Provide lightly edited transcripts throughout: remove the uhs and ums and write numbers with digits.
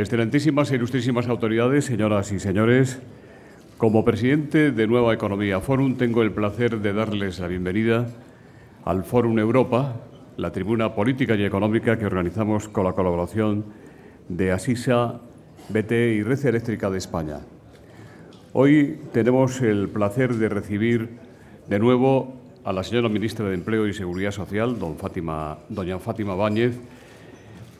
Excelentísimas e ilustrísimas autoridades, señoras y señores, como presidente de Nueva Economía Forum tengo el placer de darles la bienvenida al Fórum Europa, la tribuna política y económica que organizamos con la colaboración de Asisa, BT y Red Eléctrica de España. Hoy tenemos el placer de recibir de nuevo a la señora ministra de Empleo y Seguridad Social, doña Fátima Báñez,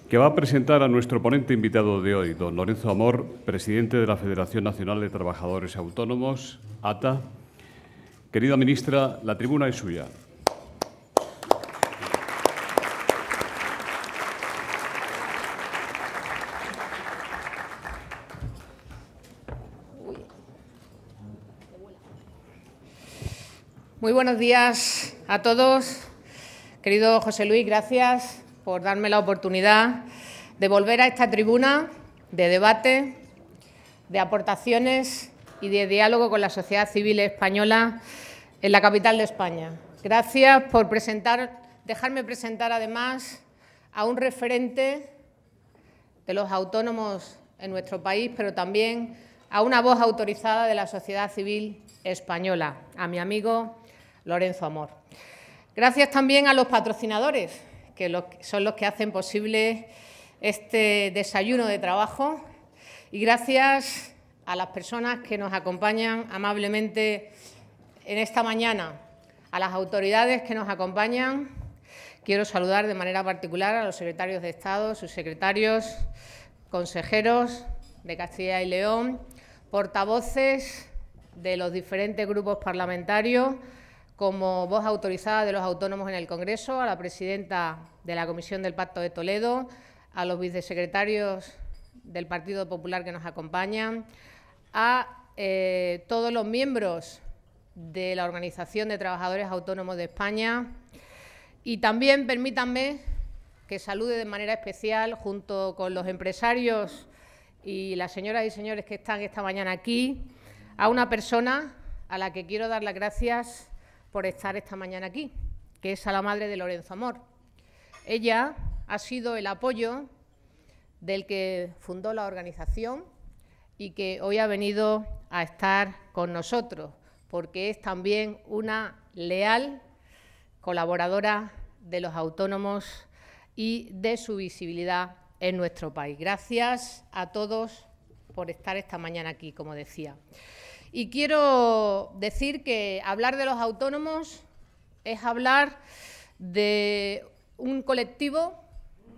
que va a presentar a nuestro ponente invitado de hoy, don Lorenzo Amor, presidente de la Federación Nacional de Trabajadores Autónomos, ATA. Querida ministra, la tribuna es suya. Muy buenos días a todos. Querido José Luis, gracias por darme la oportunidad de volver a esta tribuna de debate, de aportaciones y de diálogo con la sociedad civil española en la capital de España. Gracias por dejarme presentar además a un referente de los autónomos en nuestro país, pero también a una voz autorizada de la sociedad civil española, a mi amigo Lorenzo Amor. Gracias también a los patrocinadores, que son los que hacen posible este desayuno de trabajo, y gracias a las personas que nos acompañan amablemente en esta mañana, a las autoridades que nos acompañan. Quiero saludar de manera particular a los secretarios de Estado, subsecretarios, consejeros de Castilla y León, portavoces de los diferentes grupos parlamentarios, como voz autorizada de los autónomos en el Congreso, a la presidenta de la Comisión del Pacto de Toledo, a los vicesecretarios del Partido Popular que nos acompañan, a todos los miembros de la Organización de Trabajadores Autónomos de España, y también permítanme que salude de manera especial, junto con los empresarios y las señoras y señores que están esta mañana aquí, a una persona a la que quiero dar las gracias por estar esta mañana aquí, que es a la madre de Lorenzo Amor. Ella ha sido el apoyo del que fundó la organización y que hoy ha venido a estar con nosotros, porque es también una leal colaboradora de los autónomos y de su visibilidad en nuestro país. Gracias a todos por estar esta mañana aquí, como decía. Y quiero decir que hablar de los autónomos es hablar de un colectivo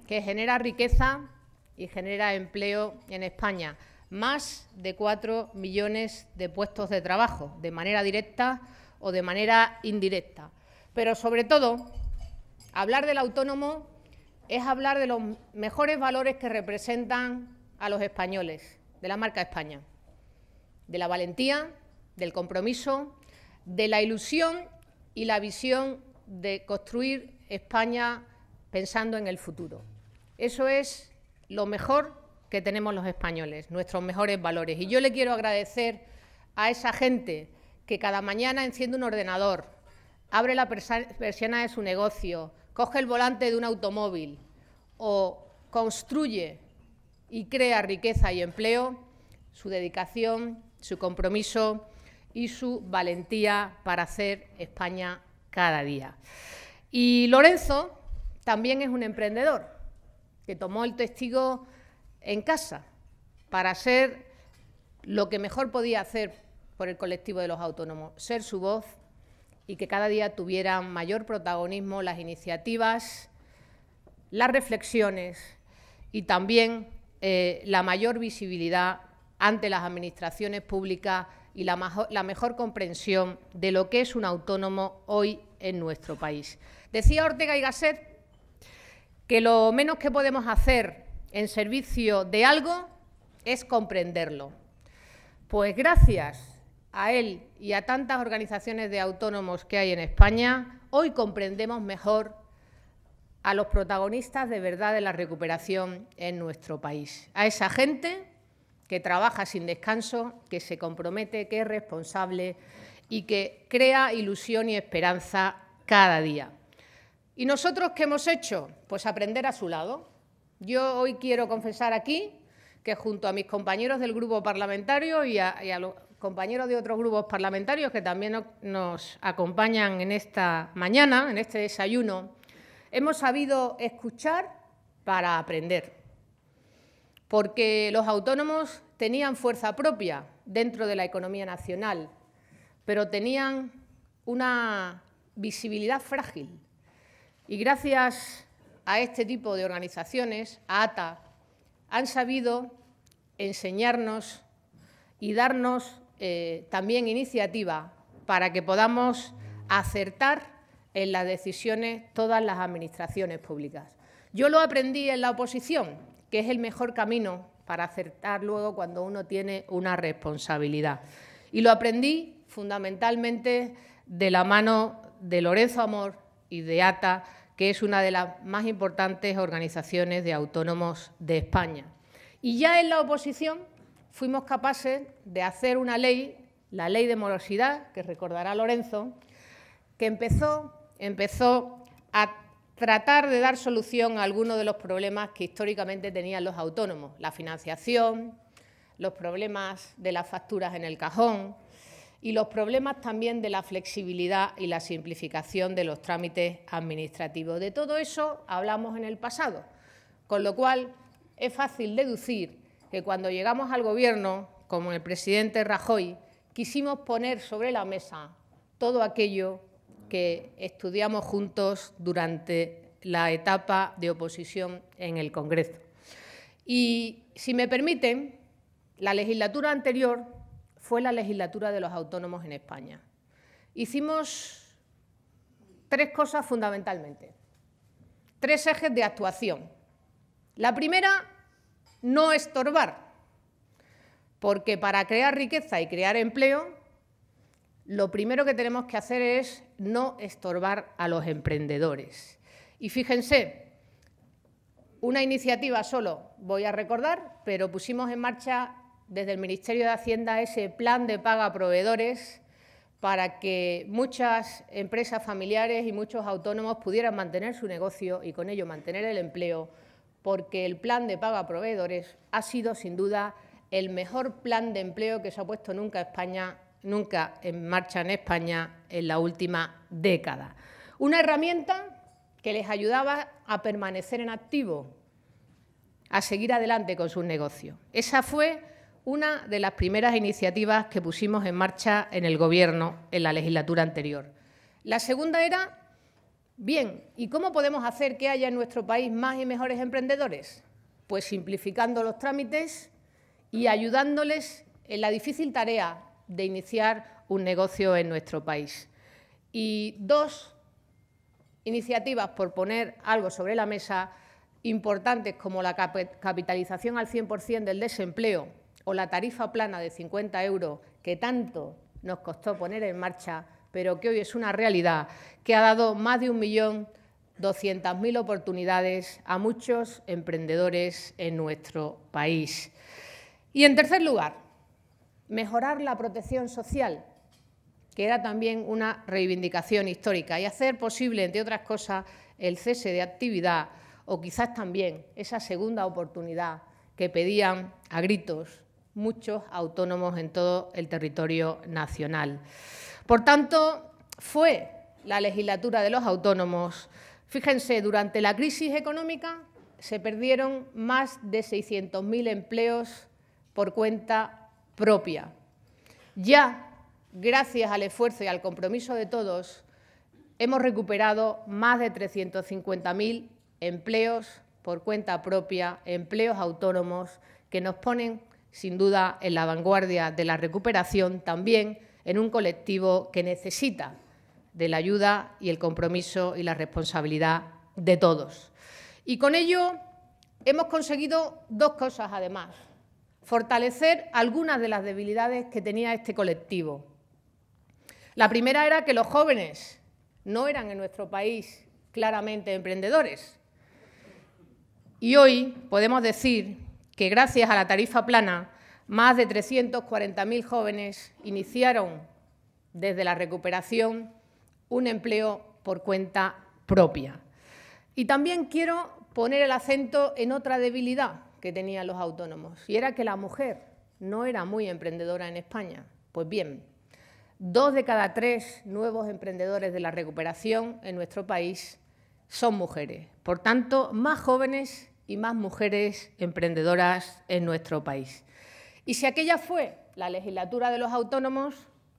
que genera riqueza y genera empleo en España. Más de 4 millones de puestos de trabajo, de manera directa o de manera indirecta. Pero, sobre todo, hablar del autónomo es hablar de los mejores valores que representan a los españoles, de la marca España. De la valentía, del compromiso, de la ilusión y la visión de construir España pensando en el futuro. Eso es lo mejor que tenemos los españoles, nuestros mejores valores. Y yo le quiero agradecer a esa gente que cada mañana enciende un ordenador, abre la persiana de su negocio, coge el volante de un automóvil o construye y crea riqueza y empleo, su dedicación, su compromiso y su valentía para hacer España cada día. Y Lorenzo también es un emprendedor que tomó el testigo en casa para hacer lo que mejor podía hacer por el colectivo de los autónomos, ser su voz y que cada día tuvieran mayor protagonismo las iniciativas, las reflexiones y también la mayor visibilidad ante las administraciones públicas y la mejor comprensión de lo que es un autónomo hoy en nuestro país. Decía Ortega y Gasset que lo menos que podemos hacer en servicio de algo es comprenderlo. Pues gracias a él y a tantas organizaciones de autónomos que hay en España, hoy comprendemos mejor a los protagonistas de verdad de la recuperación en nuestro país. A esa gente que trabaja sin descanso, que se compromete, que es responsable y que crea ilusión y esperanza cada día. ¿Y nosotros qué hemos hecho? Pues aprender a su lado. Yo hoy quiero confesar aquí que junto a mis compañeros del grupo parlamentario y a los compañeros de otros grupos parlamentarios que también nos acompañan en esta mañana, en este desayuno, hemos sabido escuchar para aprender. Porque los autónomos tenían fuerza propia dentro de la economía nacional, pero tenían una visibilidad frágil. Y gracias a este tipo de organizaciones, a ATA, han sabido enseñarnos y darnos también iniciativa para que podamos acertar en las decisiones todas las administraciones públicas. Yo lo aprendí en la oposición, que es el mejor camino para acertar luego cuando uno tiene una responsabilidad. Y lo aprendí fundamentalmente de la mano de Lorenzo Amor y de ATA, que es una de las más importantes organizaciones de autónomos de España. Y ya en la oposición fuimos capaces de hacer una ley, la Ley de Morosidad, que recordará Lorenzo, que empezó a tratar de dar solución a algunos de los problemas que históricamente tenían los autónomos, la financiación, los problemas de las facturas en el cajón y los problemas también de la flexibilidad y la simplificación de los trámites administrativos. De todo eso hablamos en el pasado, con lo cual es fácil deducir que cuando llegamos al Gobierno, como el presidente Rajoy, quisimos poner sobre la mesa todo aquello que estudiamos juntos durante la etapa de oposición en el Congreso. Y, si me permiten, la legislatura anterior fue la legislatura de los autónomos en España. Hicimos tres cosas fundamentalmente, tres ejes de actuación. La primera, no estorbar, porque para crear riqueza y crear empleo, lo primero que tenemos que hacer es no estorbar a los emprendedores. Y fíjense, una iniciativa solo voy a recordar, pero pusimos en marcha desde el Ministerio de Hacienda ese plan de paga a proveedores para que muchas empresas familiares y muchos autónomos pudieran mantener su negocio y con ello mantener el empleo, porque el plan de paga a proveedores ha sido sin duda el mejor plan de empleo que se ha puesto nunca en marcha en España en la última década. Una herramienta que les ayudaba a permanecer en activo, a seguir adelante con sus negocios. Esa fue una de las primeras iniciativas que pusimos en marcha en el Gobierno en la legislatura anterior. La segunda era, bien, ¿y cómo podemos hacer que haya en nuestro país más y mejores emprendedores? Pues simplificando los trámites y ayudándoles en la difícil tarea de iniciar un negocio en nuestro país. Y dos iniciativas, por poner algo sobre la mesa, importantes como la capitalización al 100% del desempleo o la tarifa plana de 50 euros que tanto nos costó poner en marcha, pero que hoy es una realidad, que ha dado más de 1.200.000 oportunidades a muchos emprendedores en nuestro país. Y, en tercer lugar, mejorar la protección social, que era también una reivindicación histórica, y hacer posible, entre otras cosas, el cese de actividad o quizás también esa segunda oportunidad que pedían a gritos muchos autónomos en todo el territorio nacional. Por tanto, fue la legislatura de los autónomos. Fíjense, durante la crisis económica se perdieron más de 600.000 empleos por cuenta propia. Ya, gracias al esfuerzo y al compromiso de todos, hemos recuperado más de 350.000 empleos por cuenta propia, empleos autónomos, que nos ponen, sin duda, en la vanguardia de la recuperación, también en un colectivo que necesita de la ayuda y el compromiso y la responsabilidad de todos. Y con ello hemos conseguido dos cosas, además. Fortalecer algunas de las debilidades que tenía este colectivo. La primera era que los jóvenes no eran en nuestro país claramente emprendedores. Y hoy podemos decir que gracias a la tarifa plana, más de 340.000 jóvenes iniciaron desde la recuperación un empleo por cuenta propia. Y también quiero poner el acento en otra debilidad que tenían los autónomos, y era que la mujer no era muy emprendedora en España. Pues bien, 2 de cada 3 nuevos emprendedores de la recuperación en nuestro país son mujeres. Por tanto, más jóvenes y más mujeres emprendedoras en nuestro país. Y si aquella fue la legislatura de los autónomos,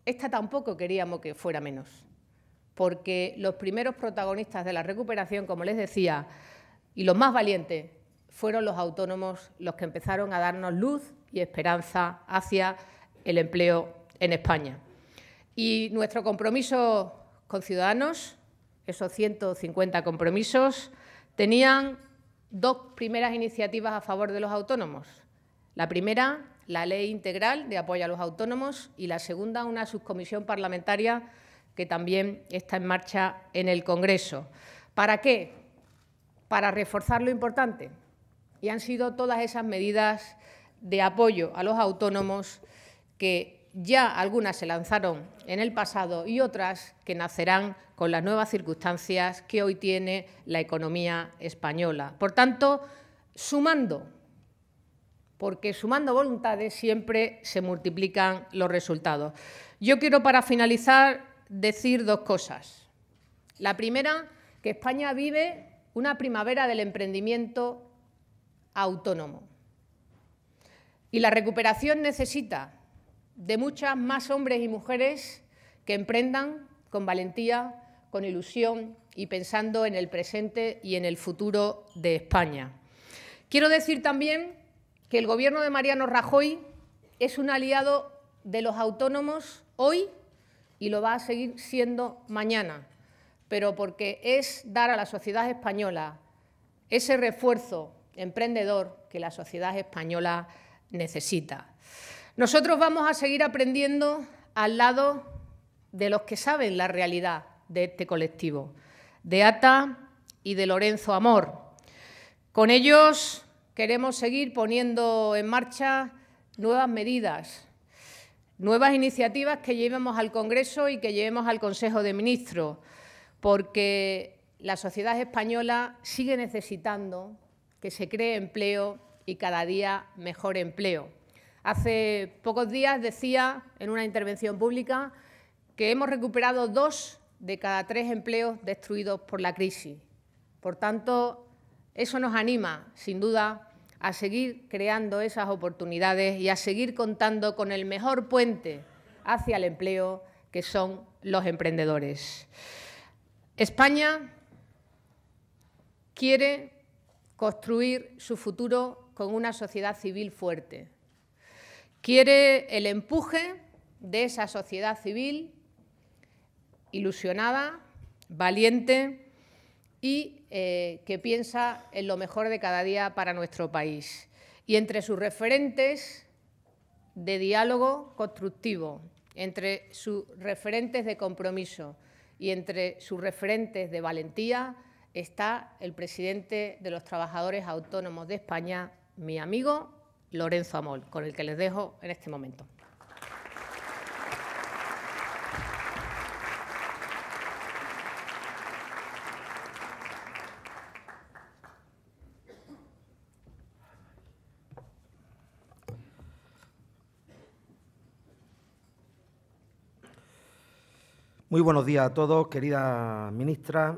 esta tampoco queríamos que fuera menos, porque los primeros protagonistas de la recuperación, como les decía, y los más valientes, fueron los autónomos los que empezaron a darnos luz y esperanza hacia el empleo en España. Y nuestro compromiso con Ciudadanos, esos 150 compromisos, tenían 2 primeras iniciativas a favor de los autónomos. La primera, la Ley Integral de Apoyo a los Autónomos, y la segunda, una subcomisión parlamentaria que también está en marcha en el Congreso. ¿Para qué? Para reforzar lo importante. Y han sido todas esas medidas de apoyo a los autónomos que ya algunas se lanzaron en el pasado y otras que nacerán con las nuevas circunstancias que hoy tiene la economía española. Por tanto, sumando, porque sumando voluntades siempre se multiplican los resultados. Yo quiero, para finalizar, decir 2 cosas. La primera, que España vive una primavera del emprendimiento autónomo. Y la recuperación necesita de muchas más hombres y mujeres que emprendan con valentía, con ilusión y pensando en el presente y en el futuro de España. Quiero decir también que el Gobierno de Mariano Rajoy es un aliado de los autónomos hoy y lo va a seguir siendo mañana, pero porque es dar a la sociedad española ese refuerzo emprendedor que la sociedad española necesita. Nosotros vamos a seguir aprendiendo al lado de los que saben la realidad de este colectivo, de Ata y de Lorenzo Amor. Con ellos queremos seguir poniendo en marcha nuevas medidas, nuevas iniciativas que llevemos al Congreso y que llevemos al Consejo de Ministros, porque la sociedad española sigue necesitando que se cree empleo y cada día mejor empleo. Hace pocos días decía en una intervención pública que hemos recuperado 2 de cada 3 empleos destruidos por la crisis. Por tanto, eso nos anima, sin duda, a seguir creando esas oportunidades y a seguir contando con el mejor puente hacia el empleo, que son los emprendedores. España quiere construir su futuro con una sociedad civil fuerte. Quiere el empuje de esa sociedad civil ilusionada, valiente y que piensa en lo mejor de cada día para nuestro país. Y entre sus referentes de diálogo constructivo, entre sus referentes de compromiso y entre sus referentes de valentía, está el presidente de los trabajadores autónomos de España, mi amigo Lorenzo Amor, con el que les dejo en este momento. Muy buenos días a todos, querida ministra,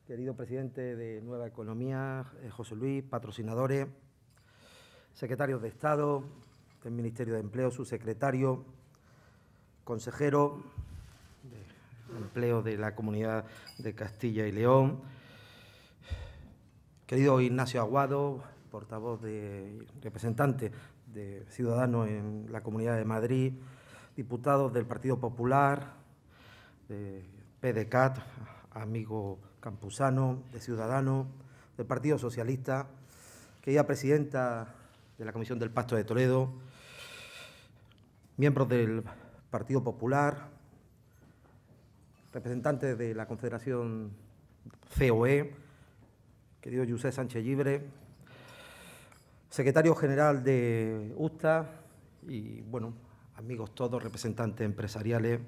querido presidente de Nueva Economía, José Luis, patrocinadores, secretarios de Estado del Ministerio de Empleo, subsecretario, consejero de Empleo de la Comunidad de Castilla y León, querido Ignacio Aguado, portavoz representante de Ciudadanos en la Comunidad de Madrid, diputados del Partido Popular, de PDeCAT, amigo Campuzano, de Ciudadanos, del Partido Socialista, querida presidenta de la Comisión del Pacto de Toledo, miembros del Partido Popular, representantes de la Confederación COE, querido José Sánchez Llibre, secretario general de USTA y, bueno, amigos todos, representantes empresariales,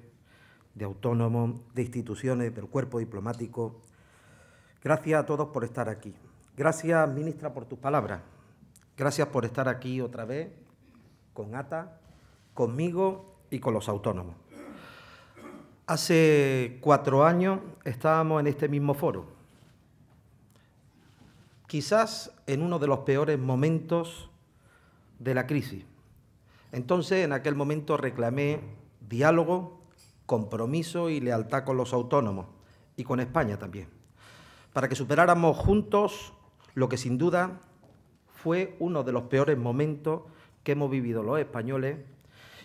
de autónomos, de instituciones, del cuerpo diplomático. Gracias a todos por estar aquí. Gracias, ministra, por tus palabras. Gracias por estar aquí otra vez con ATA, conmigo y con los autónomos. Hace 4 años estábamos en este mismo foro, quizás en uno de los peores momentos de la crisis. Entonces, en aquel momento reclamé diálogo, compromiso y lealtad con los autónomos y con España también, para que superáramos juntos lo que sin duda fue uno de los peores momentos que hemos vivido los españoles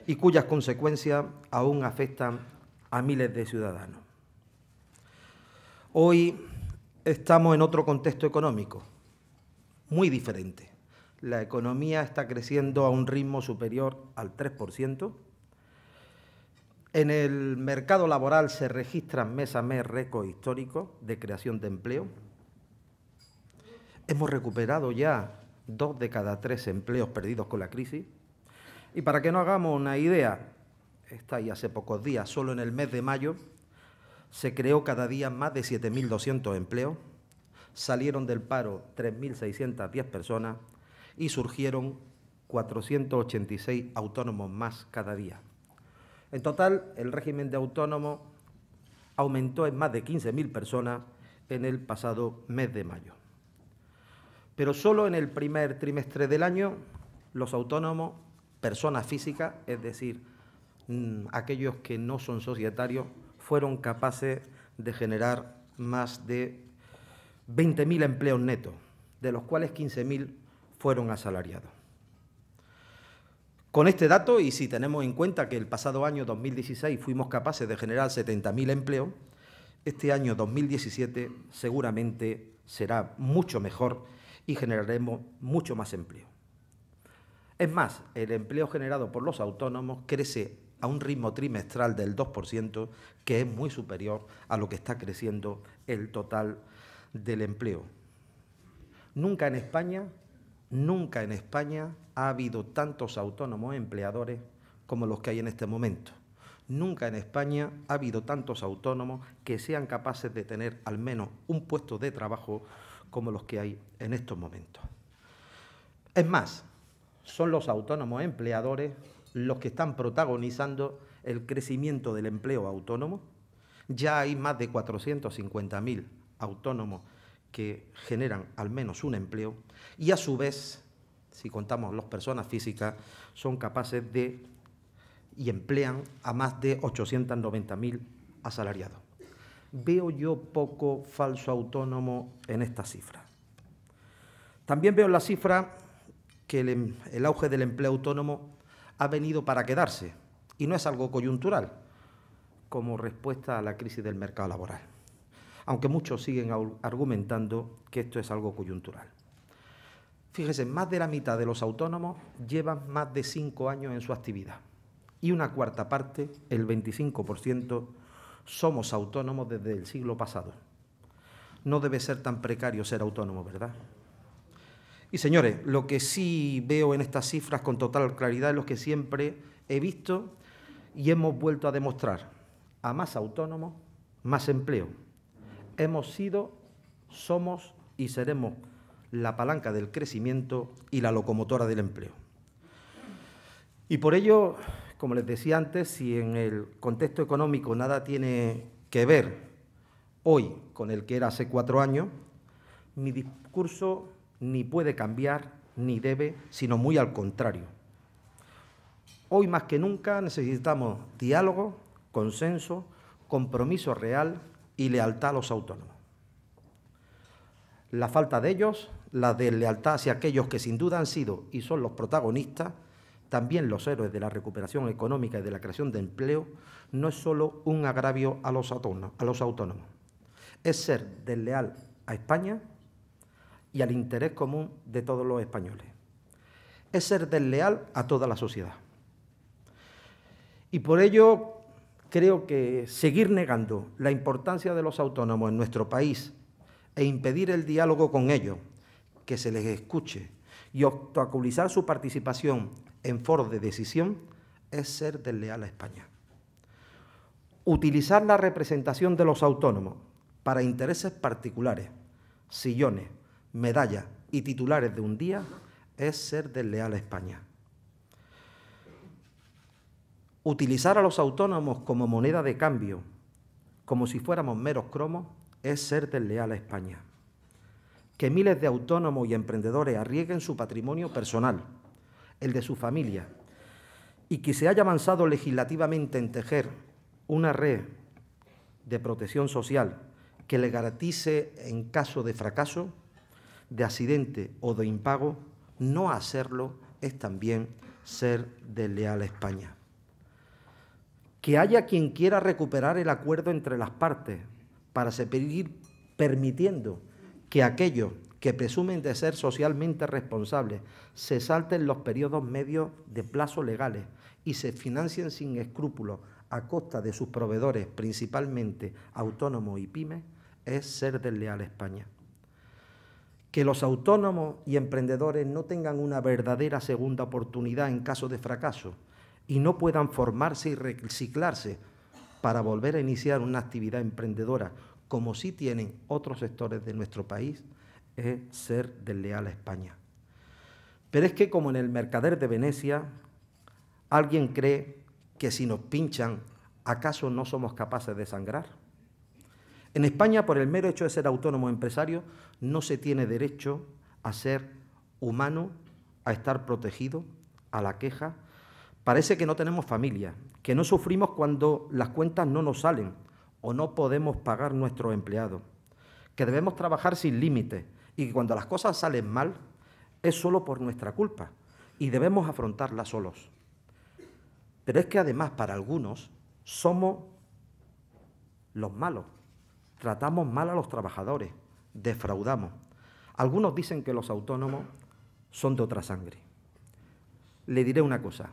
y cuyas consecuencias aún afectan a miles de ciudadanos. Hoy estamos en otro contexto económico, muy diferente. La economía está creciendo a un ritmo superior al 3%. En el mercado laboral se registran mes a mes récords históricos de creación de empleo. Hemos recuperado ya 2 de cada 3 empleos perdidos con la crisis. Y para que nos hagamos una idea, está ahí hace pocos días, solo en el mes de mayo, se creó cada día más de 7.200 empleos, salieron del paro 3.610 personas y surgieron 486 autónomos más cada día. En total, el régimen de autónomos aumentó en más de 15.000 personas en el pasado mes de mayo. Pero solo en el primer trimestre del año, los autónomos, personas físicas, es decir, aquellos que no son societarios, fueron capaces de generar más de 20.000 empleos netos, de los cuales 15.000 fueron asalariados. Con este dato, y si tenemos en cuenta que el pasado año 2016 fuimos capaces de generar 70.000 empleos, este año 2017 seguramente será mucho mejor y generaremos mucho más empleo. Es más, el empleo generado por los autónomos crece a un ritmo trimestral del 2%, que es muy superior a lo que está creciendo el total del empleo. Nunca en España ha habido tantos autónomos empleadores como los que hay en este momento. Nunca en España ha habido tantos autónomos que sean capaces de tener al menos un puesto de trabajo como los que hay en estos momentos. Es más, son los autónomos empleadores los que están protagonizando el crecimiento del empleo autónomo. Ya hay más de 450.000 autónomos que generan al menos un empleo y, a su vez, si contamos las personas físicas, son capaces de y emplean a más de 890.000 asalariados. Veo yo poco falso autónomo en esta cifra. También veo en la cifra que el auge del empleo autónomo ha venido para quedarse y no es algo coyuntural como respuesta a la crisis del mercado laboral, aunque muchos siguen argumentando que esto es algo coyuntural. Fíjese, más de la mitad de los autónomos llevan más de 5 años en su actividad y una cuarta parte, el 25%, somos autónomos desde el siglo pasado. No debe ser tan precario ser autónomo, ¿verdad? Y, señores, lo que sí veo en estas cifras con total claridad es lo que siempre he visto y hemos vuelto a demostrar. A más autónomos, más empleo. Hemos sido, somos y seremos la palanca del crecimiento y la locomotora del empleo. Y por ello, como les decía antes, si en el contexto económico nada tiene que ver hoy con el que era hace 4 años, mi discurso ni puede cambiar ni debe, sino muy al contrario. Hoy más que nunca necesitamos diálogo, consenso, compromiso real y lealtad a los autónomos. La falta de ellos, la deslealtad hacia aquellos que sin duda han sido y son los protagonistas, también los héroes de la recuperación económica y de la creación de empleo, no es solo un agravio a los autónomos. Es ser desleal a España y al interés común de todos los españoles. Es ser desleal a toda la sociedad. Y por ello creo que seguir negando la importancia de los autónomos en nuestro país e impedir el diálogo con ellos, que se les escuche y obstaculizar su participación en foros de decisión es ser desleal a España. Utilizar la representación de los autónomos para intereses particulares, sillones, medallas y titulares de un día es ser desleal a España. Utilizar a los autónomos como moneda de cambio, como si fuéramos meros cromos, es ser desleal a España. Que miles de autónomos y emprendedores arriesguen su patrimonio personal, el de su familia, y que se haya avanzado legislativamente en tejer una red de protección social que le garantice en caso de fracaso, de accidente o de impago, no hacerlo es también ser desleal a España. Que haya quien quiera recuperar el acuerdo entre las partes para seguir permitiendo que aquellos que presumen de ser socialmente responsables se salten los periodos medios de plazo legales y se financien sin escrúpulos a costa de sus proveedores, principalmente autónomos y pymes, es ser desleal a España. Que los autónomos y emprendedores no tengan una verdadera segunda oportunidad en caso de fracaso y no puedan formarse y reciclarse para volver a iniciar una actividad emprendedora, como sí tienen otros sectores de nuestro país, es ser desleal a España. Pero es que, como en El Mercader de Venecia, alguien cree que si nos pinchan, ¿acaso no somos capaces de sangrar? En España, por el mero hecho de ser autónomo empresario, no se tiene derecho a ser humano, a estar protegido, a la queja. Parece que no tenemos familia, que no sufrimos cuando las cuentas no nos salen o no podemos pagar nuestros empleados, que debemos trabajar sin límites y que cuando las cosas salen mal es solo por nuestra culpa y debemos afrontarlas solos. Pero es que además para algunos somos los malos, tratamos mal a los trabajadores, defraudamos. Algunos dicen que los autónomos son de otra sangre. Le diré una cosa.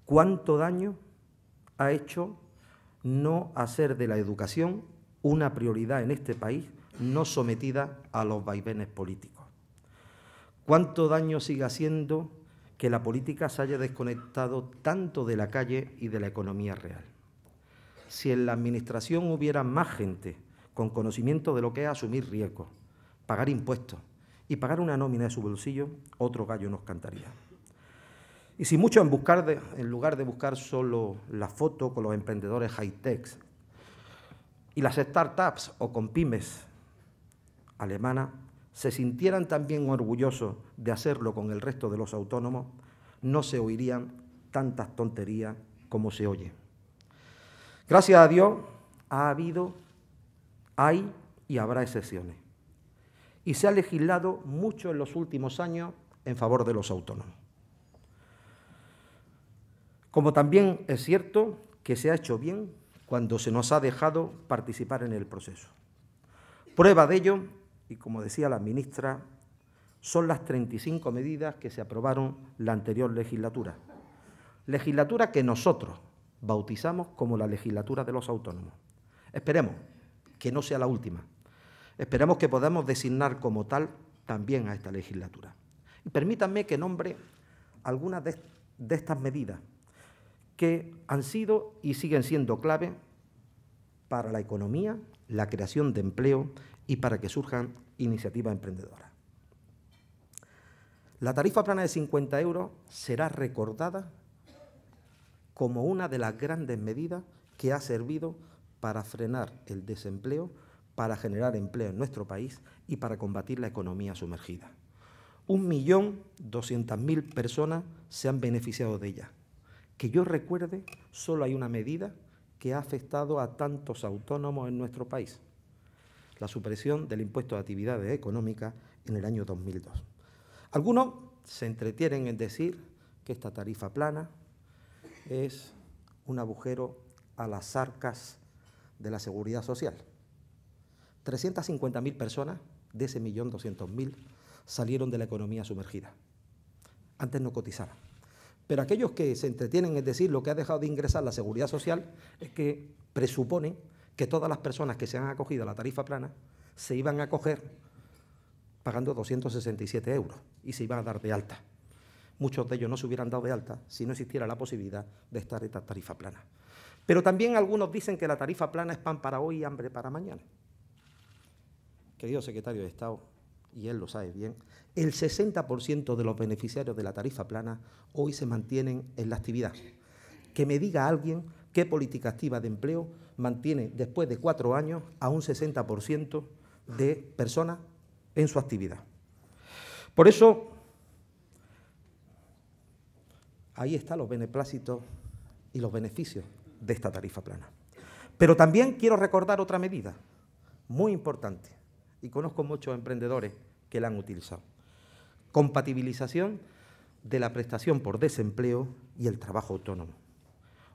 ¿Cuánto daño ha hecho no hacer de la educación una prioridad en este país, no sometida a los vaivenes políticos? ¿Cuánto daño sigue haciendo que la política se haya desconectado tanto de la calle y de la economía real? Si en la Administración hubiera más gente con conocimiento de lo que es asumir riesgos, pagar impuestos y pagar una nómina de su bolsillo, otro gallo nos cantaría. Y si muchos en lugar de buscar solo la foto con los emprendedores high-tech y las startups o con pymes alemanas, se sintieran también orgullosos de hacerlo con el resto de los autónomos, no se oirían tantas tonterías como se oye. Gracias a Dios ha habido, hay y habrá excepciones. Y se ha legislado mucho en los últimos años en favor de los autónomos. Como también es cierto que se ha hecho bien cuando se nos ha dejado participar en el proceso. Prueba de ello, y como decía la ministra, son las 35 medidas que se aprobaron la anterior legislatura. Legislatura que nosotros bautizamos como la legislatura de los autónomos. Esperemos que no sea la última. Esperemos que podamos designar como tal también a esta legislatura. Y permítanme que nombre algunas de estas medidas que han sido y siguen siendo clave para la economía, la creación de empleo y para que surjan iniciativas emprendedoras. La tarifa plana de 50 € será recordada como una de las grandes medidas que ha servido para frenar el desempleo, para generar empleo en nuestro país y para combatir la economía sumergida. 1.200.000 personas se han beneficiado de ella. Que yo recuerde, solo hay una medida que ha afectado a tantos autónomos en nuestro país: la supresión del impuesto de actividades económicas en el año 2002. Algunos se entretienen en decir que esta tarifa plana es un agujero a las arcas de la Seguridad Social. 350.000 personas de ese 1.200.000 salieron de la economía sumergida. Antes no cotizaban. Pero aquellos que se entretienen en decir lo que ha dejado de ingresar la Seguridad Social es que presuponen que todas las personas que se han acogido a la tarifa plana se iban a acoger pagando 267 € y se iban a dar de alta. Muchos de ellos no se hubieran dado de alta si no existiera la posibilidad de estar en esta tarifa plana. Pero también algunos dicen que la tarifa plana es pan para hoy y hambre para mañana. Querido secretario de Estado, y él lo sabe bien, el 60% de los beneficiarios de la tarifa plana hoy se mantienen en la actividad. Que me diga alguien qué política activa de empleo mantiene después de 4 años a un 60% de personas en su actividad. Por eso, ahí están los beneplácitos y los beneficios de esta tarifa plana. Pero también quiero recordar otra medida muy importante, y conozco muchos emprendedores que la han utilizado. Compatibilización de la prestación por desempleo y el trabajo autónomo,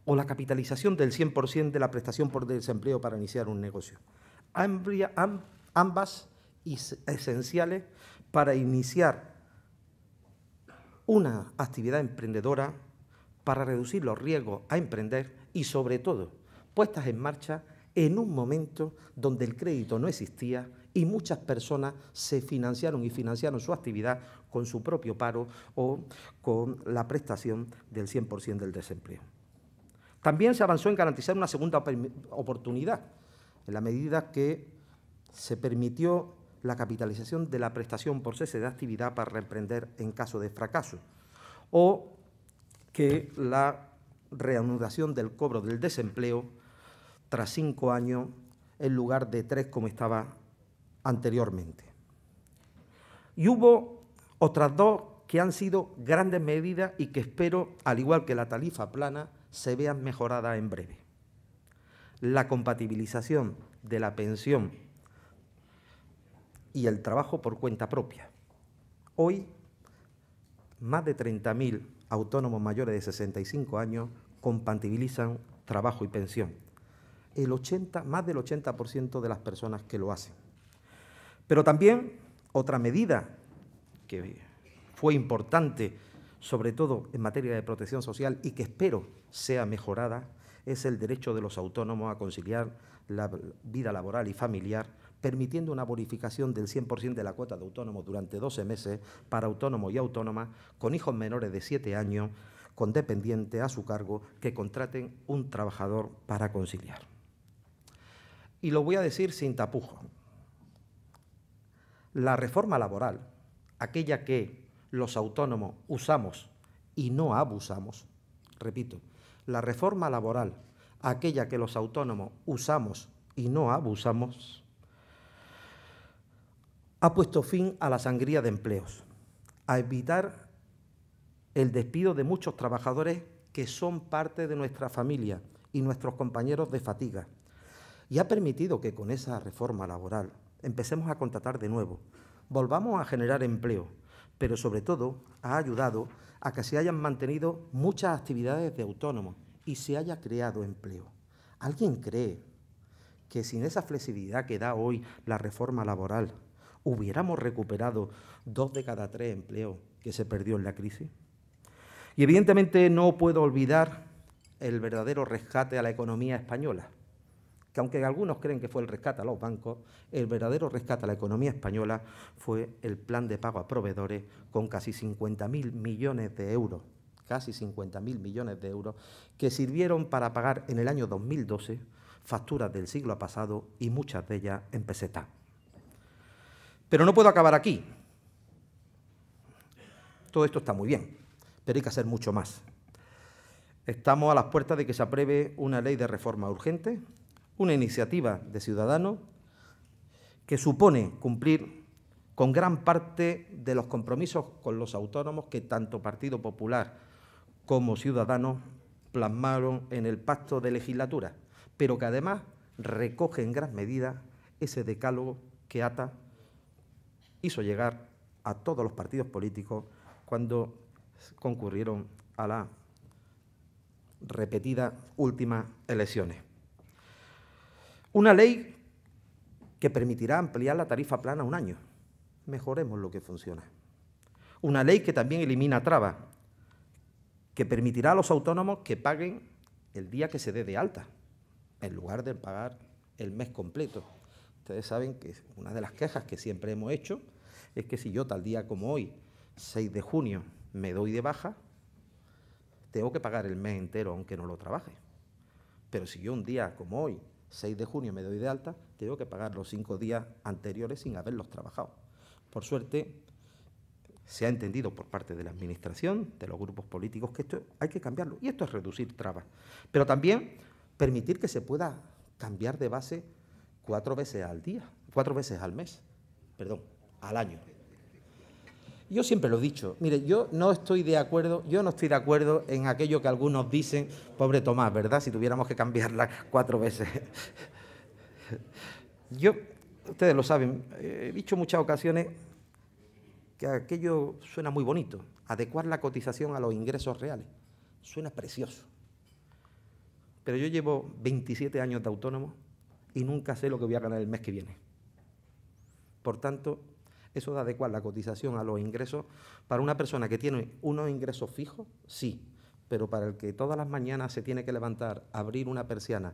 o la capitalización del 100% de la prestación por desempleo para iniciar un negocio. Ambas esenciales para iniciar una actividad emprendedora, para reducir los riesgos a emprender y, sobre todo, puestas en marcha en un momento donde el crédito no existía y muchas personas se financiaron y financiaron su actividad con su propio paro o con la prestación del 100% del desempleo. También se avanzó en garantizar una segunda oportunidad, en la medida que se permitió la capitalización de la prestación por cese de actividad para reemprender en caso de fracaso, o que la reanudación del cobro del desempleo tras 5 años en lugar de 3 como estaba anteriormente. Y hubo otras 2 que han sido grandes medidas y que espero, al igual que la tarifa plana, se vean mejoradas en breve. La compatibilización de la pensión y el trabajo por cuenta propia. Hoy, más de 30.000 autónomos mayores de 65 años compatibilizan trabajo y pensión. Más del 80% de las personas que lo hacen. Pero también otra medida que fue importante, sobre todo en materia de protección social y que espero sea mejorada, es el derecho de los autónomos a conciliar la vida laboral y familiar, permitiendo una bonificación del 100% de la cuota de autónomos durante 12 meses para autónomos y autónomas con hijos menores de 7 años, con dependientes a su cargo, que contraten un trabajador para conciliar. Y lo voy a decir sin tapujos. La reforma laboral, aquella que los autónomos usamos y no abusamos, repito, la reforma laboral, aquella que los autónomos usamos y no abusamos, ha puesto fin a la sangría de empleos, a evitar el despido de muchos trabajadores que son parte de nuestra familia y nuestros compañeros de fatiga, y ha permitido que con esa reforma laboral empecemos a contratar de nuevo, volvamos a generar empleo, pero sobre todo ha ayudado a que se hayan mantenido muchas actividades de autónomos y se haya creado empleo. ¿Alguien cree que sin esa flexibilidad que da hoy la reforma laboral hubiéramos recuperado 2 de cada 3 empleos que se perdió en la crisis? Y evidentemente no puedo olvidar el verdadero rescate a la economía española, que aunque algunos creen que fue el rescate a los bancos, el verdadero rescate a la economía española fue el plan de pago a proveedores con casi 50.000 millones de euros, que sirvieron para pagar en el año 2012 facturas del siglo pasado y muchas de ellas en pesetas. Pero no puedo acabar aquí. Todo esto está muy bien, pero hay que hacer mucho más. Estamos a las puertas de que se apruebe una ley de reforma urgente, una iniciativa de Ciudadanos que supone cumplir con gran parte de los compromisos con los autónomos que tanto Partido Popular como Ciudadanos plasmaron en el pacto de legislatura, pero que además recoge en gran medida ese decálogo que ATA hizo llegar a todos los partidos políticos cuando concurrieron a las repetidas últimas elecciones. Una ley que permitirá ampliar la tarifa plana a 1 año. Mejoremos lo que funciona. Una ley que también elimina trabas, que permitirá a los autónomos que paguen el día que se dé de alta, en lugar de pagar el mes completo. Ustedes saben que una de las quejas que siempre hemos hecho es que si yo tal día como hoy, 6 de junio, me doy de baja, tengo que pagar el mes entero aunque no lo trabaje. Pero si yo un día como hoy, 6 de junio, me doy de alta, tengo que pagar los 5 días anteriores sin haberlos trabajado. Por suerte, se ha entendido por parte de la Administración, de los grupos políticos, que esto hay que cambiarlo. Y esto es reducir trabas. Pero también permitir que se pueda cambiar de base 4 veces al día, 4 veces al mes, perdón, al año. Yo siempre lo he dicho, mire, yo no estoy de acuerdo en aquello que algunos dicen, pobre Tomás, ¿verdad?, si tuviéramos que cambiarla 4 veces. Ustedes lo saben, he dicho en muchas ocasiones que aquello suena muy bonito, adecuar la cotización a los ingresos reales. Suena precioso. Pero yo llevo 27 años de autónomo y nunca sé lo que voy a ganar el mes que viene. Por tanto, eso de adecuar la cotización a los ingresos, para una persona que tiene unos ingresos fijos, sí, pero para el que todas las mañanas se tiene que levantar, abrir una persiana,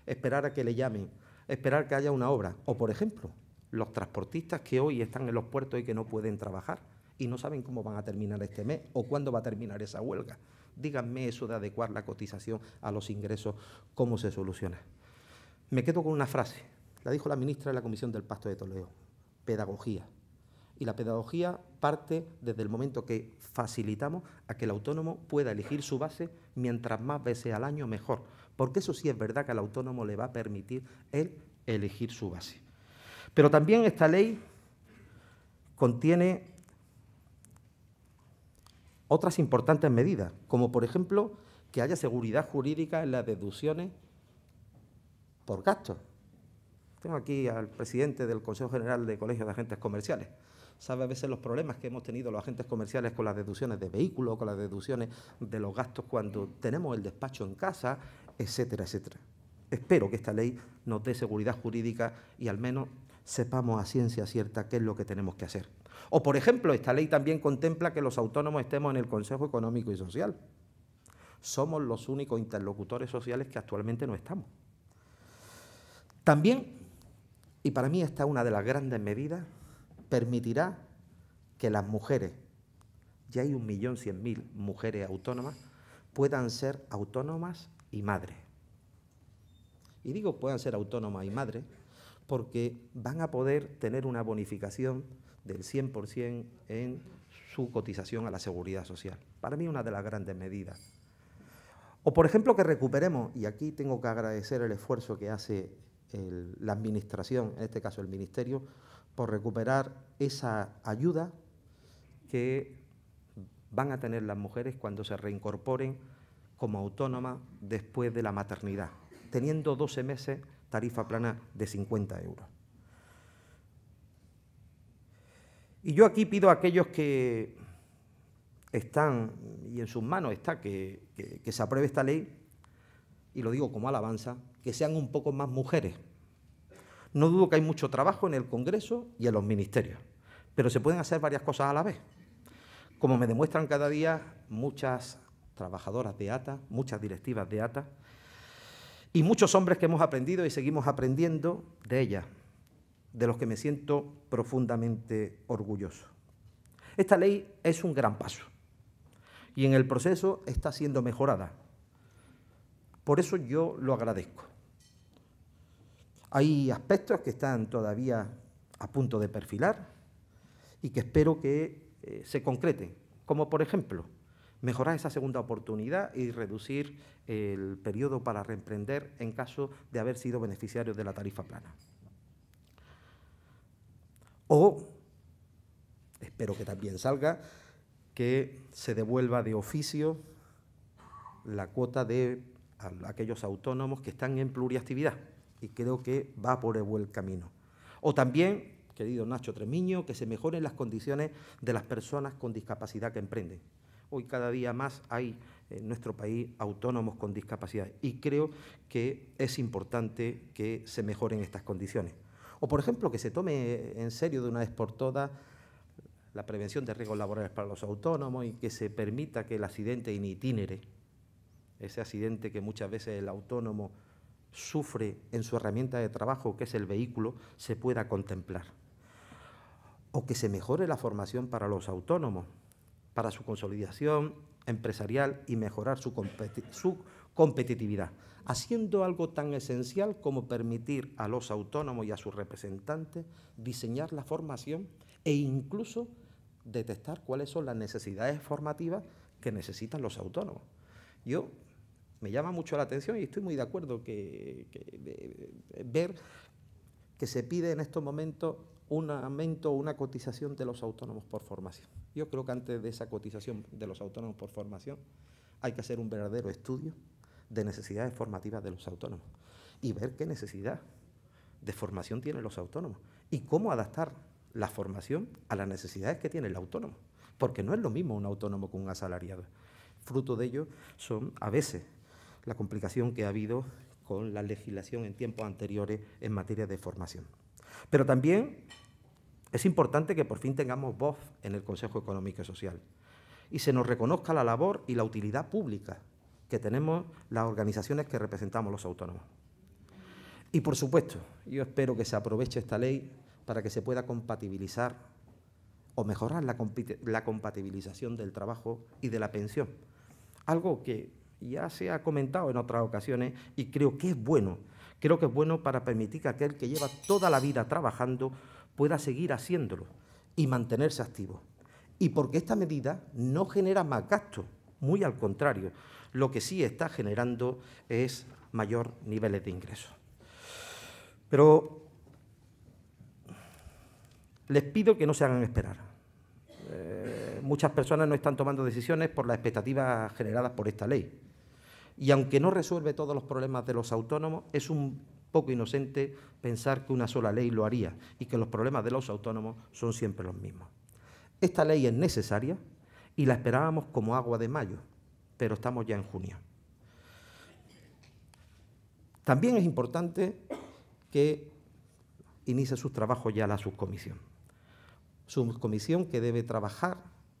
esperar a que le llamen, esperar que haya una obra, o por ejemplo, los transportistas que hoy están en los puertos y que no pueden trabajar y no saben cómo van a terminar este mes o cuándo va a terminar esa huelga. Díganme eso de adecuar la cotización a los ingresos, ¿cómo se soluciona? Me quedo con una frase, la dijo la ministra de la Comisión del Pacto de Toledo: pedagogía. Y la pedagogía parte desde el momento que facilitamos a que el autónomo pueda elegir su base, mientras más veces al año mejor, porque eso sí es verdad que al autónomo le va a permitir él elegir su base. Pero también esta ley contiene otras importantes medidas, como por ejemplo que haya seguridad jurídica en las deducciones por gastos. Tengo aquí al presidente del Consejo General de Colegios de Agentes Comerciales. Sabe a veces los problemas que hemos tenido los agentes comerciales con las deducciones de vehículos, con las deducciones de los gastos cuando tenemos el despacho en casa, etcétera, etcétera. Espero que esta ley nos dé seguridad jurídica y al menos sepamos a ciencia cierta qué es lo que tenemos que hacer. O, por ejemplo, esta ley también contempla que los autónomos estemos en el Consejo Económico y Social. Somos los únicos interlocutores sociales que actualmente no estamos. También, y para mí esta es una de las grandes medidas, permitirá que las mujeres, ya hay 1.100.000 mujeres autónomas, puedan ser autónomas y madres. Y digo puedan ser autónomas y madres porque van a poder tener una bonificación del 100% en su cotización a la Seguridad Social. Para mí una de las grandes medidas. O, por ejemplo, que recuperemos, y aquí tengo que agradecer el esfuerzo que hace la Administración, en este caso el Ministerio, por recuperar esa ayuda que van a tener las mujeres cuando se reincorporen como autónomas después de la maternidad, teniendo 12 meses tarifa plana de 50 euros. Y yo aquí pido a aquellos que están, y en sus manos está, que se apruebe esta ley, y lo digo como alabanza, que sean un poco más mujeres. No dudo que hay mucho trabajo en el Congreso y en los ministerios, pero se pueden hacer varias cosas a la vez. Como me demuestran cada día muchas trabajadoras de ATA, muchas directivas de ATA, y muchos hombres que hemos aprendido y seguimos aprendiendo de ellas, de los que me siento profundamente orgulloso. Esta ley es un gran paso y en el proceso está siendo mejorada. Por eso yo lo agradezco. Hay aspectos que están todavía a punto de perfilar y que espero que se concreten, como por ejemplo mejorar esa segunda oportunidad y reducir el periodo para reemprender en caso de haber sido beneficiarios de la tarifa plana. O, espero que también salga, que se devuelva de oficio la cuota de aquellos autónomos que están en pluriactividad, y creo que va por el buen camino. O también, querido Nacho Tremiño, que se mejoren las condiciones de las personas con discapacidad que emprenden. Hoy cada día más hay en nuestro país autónomos con discapacidad y creo que es importante que se mejoren estas condiciones. O, por ejemplo, que se tome en serio de una vez por todas la prevención de riesgos laborales para los autónomos y que se permita que el accidente in itinere, ese accidente que muchas veces el autónomo sufre en su herramienta de trabajo, que es el vehículo, se pueda contemplar. O que se mejore la formación para los autónomos, para su consolidación empresarial y mejorar su competitividad. haciendo algo tan esencial como permitir a los autónomos y a sus representantes diseñar la formación e incluso detectar cuáles son las necesidades formativas que necesitan los autónomos. Me llama mucho la atención y estoy muy de acuerdo ver que se pide en estos momentos un aumento o una cotización de los autónomos por formación. Yo creo que antes de esa cotización de los autónomos por formación hay que hacer un verdadero estudio de necesidades formativas de los autónomos y ver qué necesidad de formación tienen los autónomos y cómo adaptar la formación a las necesidades que tiene el autónomo, porque no es lo mismo un autónomo que un asalariado. Fruto de ello son, a veces, la complicación que ha habido con la legislación en tiempos anteriores en materia de formación. Pero también es importante que por fin tengamos voz en el Consejo Económico y Social y se nos reconozca la labor y la utilidad pública que tenemos las organizaciones que representamos los autónomos. Y, por supuesto, yo espero que se aproveche esta ley para que se pueda compatibilizar o mejorar la compatibilización del trabajo y de la pensión. Algo que ya se ha comentado en otras ocasiones y creo que es bueno. Creo que es bueno para permitir que aquel que lleva toda la vida trabajando pueda seguir haciéndolo y mantenerse activo. Y porque esta medida no genera más gastos, muy al contrario, lo que sí está generando es mayor niveles de ingresos. Pero les pido que no se hagan esperar. Muchas personas no están tomando decisiones por las expectativas generadas por esta ley. Y aunque no resuelve todos los problemas de los autónomos, es un poco inocente pensar que una sola ley lo haría y que los problemas de los autónomos son siempre los mismos. Esta ley es necesaria y la esperábamos como agua de mayo, pero estamos ya en junio. También es importante que inicie sus trabajos ya la subcomisión. Subcomisión que debe trabajar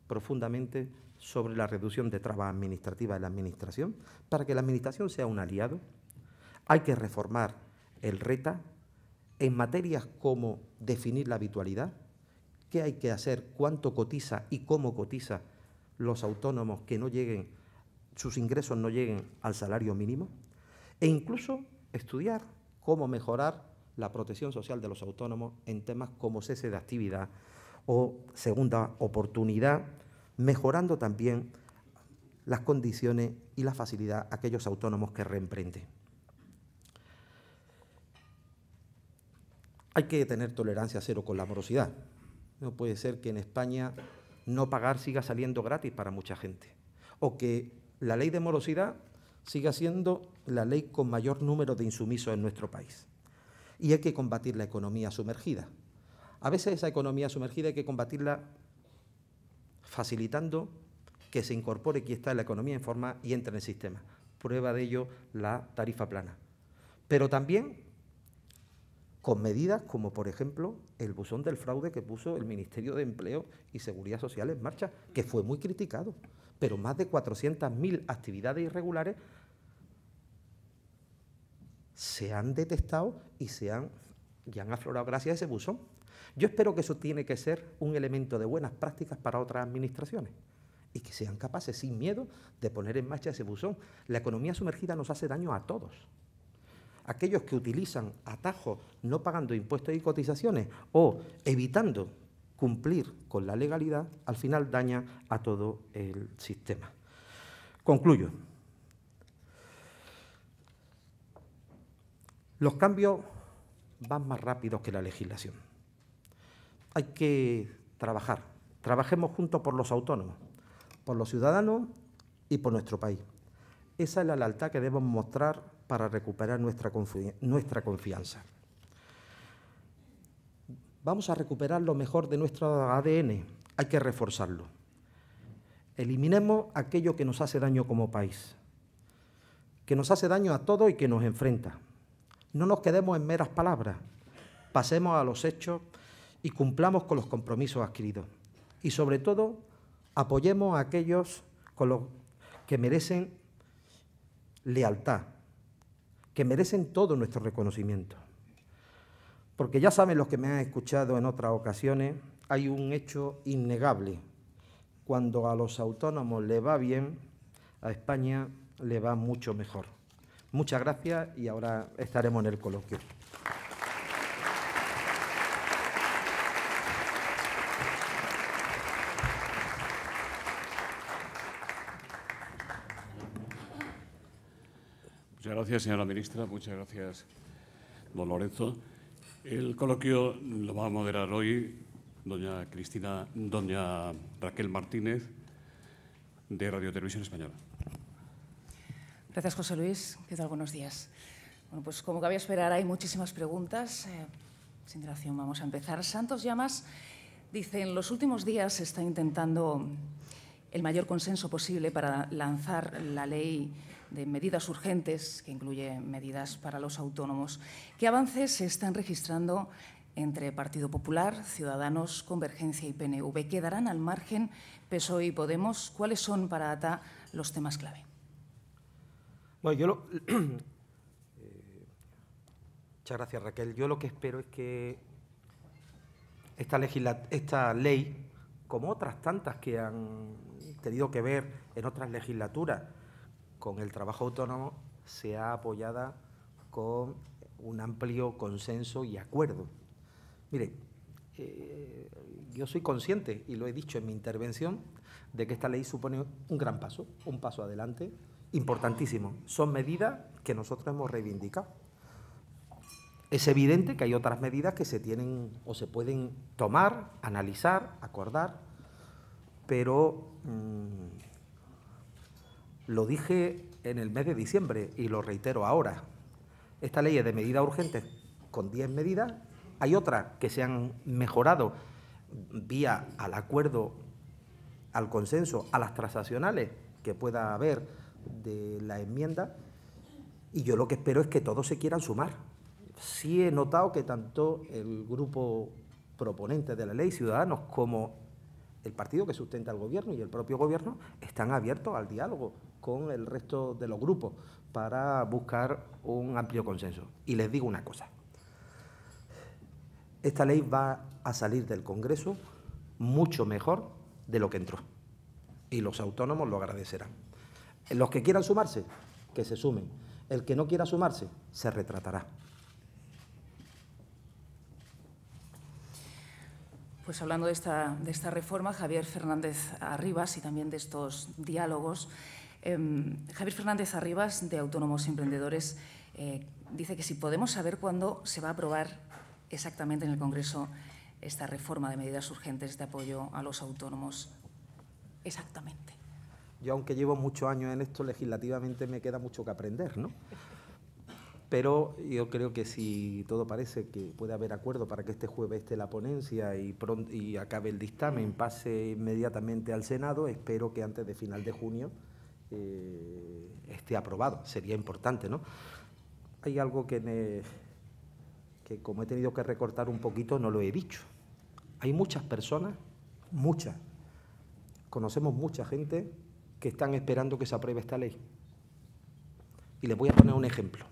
profundamente sobre la reducción de trabas administrativas en la Administración, para que la Administración sea un aliado. Hay que reformar el RETA en materias como definir la habitualidad, qué hay que hacer, cuánto cotiza y cómo cotiza los autónomos que no lleguen, sus ingresos no lleguen al salario mínimo, e incluso estudiar cómo mejorar la protección social de los autónomos en temas como cese de actividad o segunda oportunidad, mejorando también las condiciones y la facilidad a aquellos autónomos que reemprenden. Hay que tener tolerancia cero con la morosidad. No puede ser que en España no pagar siga saliendo gratis para mucha gente, o que la ley de morosidad siga siendo la ley con mayor número de insumisos en nuestro país. Y hay que combatir la economía sumergida. A veces esa economía sumergida hay que combatirla facilitando que se incorpore quien está en la economía en forma y entre en el sistema. Prueba de ello la tarifa plana. Pero también con medidas como, por ejemplo, el buzón del fraude que puso el Ministerio de Empleo y Seguridad Social en marcha, que fue muy criticado, pero más de 400.000 actividades irregulares se han detectado y han aflorado gracias a ese buzón. Yo espero que eso tiene que ser un elemento de buenas prácticas para otras administraciones y que sean capaces, sin miedo, de poner en marcha ese buzón. La economía sumergida nos hace daño a todos. Aquellos que utilizan atajos no pagando impuestos y cotizaciones o evitando cumplir con la legalidad, al final dañan a todo el sistema. Concluyo. Los cambios van más rápidos que la legislación. Hay que trabajar. Trabajemos juntos por los autónomos, por los ciudadanos y por nuestro país. Esa es la lealtad que debemos mostrar para recuperar nuestra confianza. Vamos a recuperar lo mejor de nuestro ADN. Hay que reforzarlo. Eliminemos aquello que nos hace daño como país, que nos hace daño a todos y que nos enfrenta. No nos quedemos en meras palabras, pasemos a los hechos y cumplamos con los compromisos adquiridos. Y, sobre todo, apoyemos a aquellos que merecen lealtad, que merecen todo nuestro reconocimiento. Porque ya saben los que me han escuchado en otras ocasiones, hay un hecho innegable. Cuando a los autónomos le va bien, a España le va mucho mejor. Muchas gracias y ahora estaremos en el coloquio. Muchas gracias, señora ministra. Muchas gracias, don Lorenzo. El coloquio lo va a moderar hoy doña Raquel Martínez, de Radio Televisión Española. Gracias, José Luis. ¿Qué tal? Buenos días. Bueno, pues como cabía esperar, hay muchísimas preguntas. Sin dilación, vamos a empezar. Santos Llamas dice: en los últimos días se está intentando el mayor consenso posible para lanzar la ley de medidas urgentes, que incluye medidas para los autónomos. ¿Qué avances se están registrando entre Partido Popular, Ciudadanos, Convergencia y PNV? ¿Quedarán al margen PSOE y Podemos? ¿Cuáles son para ATA los temas clave? Bueno, muchas gracias, Raquel. Yo lo que espero es que esta ley, como otras tantas que han tenido que ver en otras legislaturas con el trabajo autónomo, sea apoyada con un amplio consenso y acuerdo. Mire, yo soy consciente, y lo he dicho en mi intervención, de que esta ley supone un gran paso, un paso adelante, importantísimo. Son medidas que nosotros hemos reivindicado. Es evidente que hay otras medidas que se tienen o se pueden tomar, analizar, acordar, pero lo dije en el mes de diciembre y lo reitero ahora. Esta ley es de medidas urgentes con 10 medidas. Hay otras que se han mejorado vía al acuerdo, al consenso, a las transaccionales que pueda haber de la enmienda, y yo lo que espero es que todos se quieran sumar. Sí he notado que tanto el grupo proponente de la ley, Ciudadanos, como el partido que sustenta al Gobierno y el propio Gobierno están abiertos al diálogo con el resto de los grupos para buscar un amplio consenso. Y les digo una cosa: esta ley va a salir del Congreso mucho mejor de lo que entró, y los autónomos lo agradecerán. Los que quieran sumarse, que se sumen. El que no quiera sumarse, se retratará. Pues hablando de esta reforma, Javier Fernández Arribas, y también de estos diálogos, Javier Fernández Arribas, de Autónomos y Emprendedores, dice que si podemos saber cuándo se va a aprobar exactamente en el Congreso esta reforma de medidas urgentes de apoyo a los autónomos. Exactamente. Yo, aunque llevo muchos años en esto, legislativamente me queda mucho que aprender, ¿no? Pero yo creo que si todo parece que puede haber acuerdo para que este jueves esté la ponencia y acabe el dictamen, pase inmediatamente al Senado, espero que antes de final de junio esté aprobado. Sería importante, ¿no? Hay algo que como he tenido que recortar un poquito, no lo he dicho. Hay muchas personas, muchas, conocemos mucha gente que están esperando que se apruebe esta ley. Y les voy a poner un ejemplo.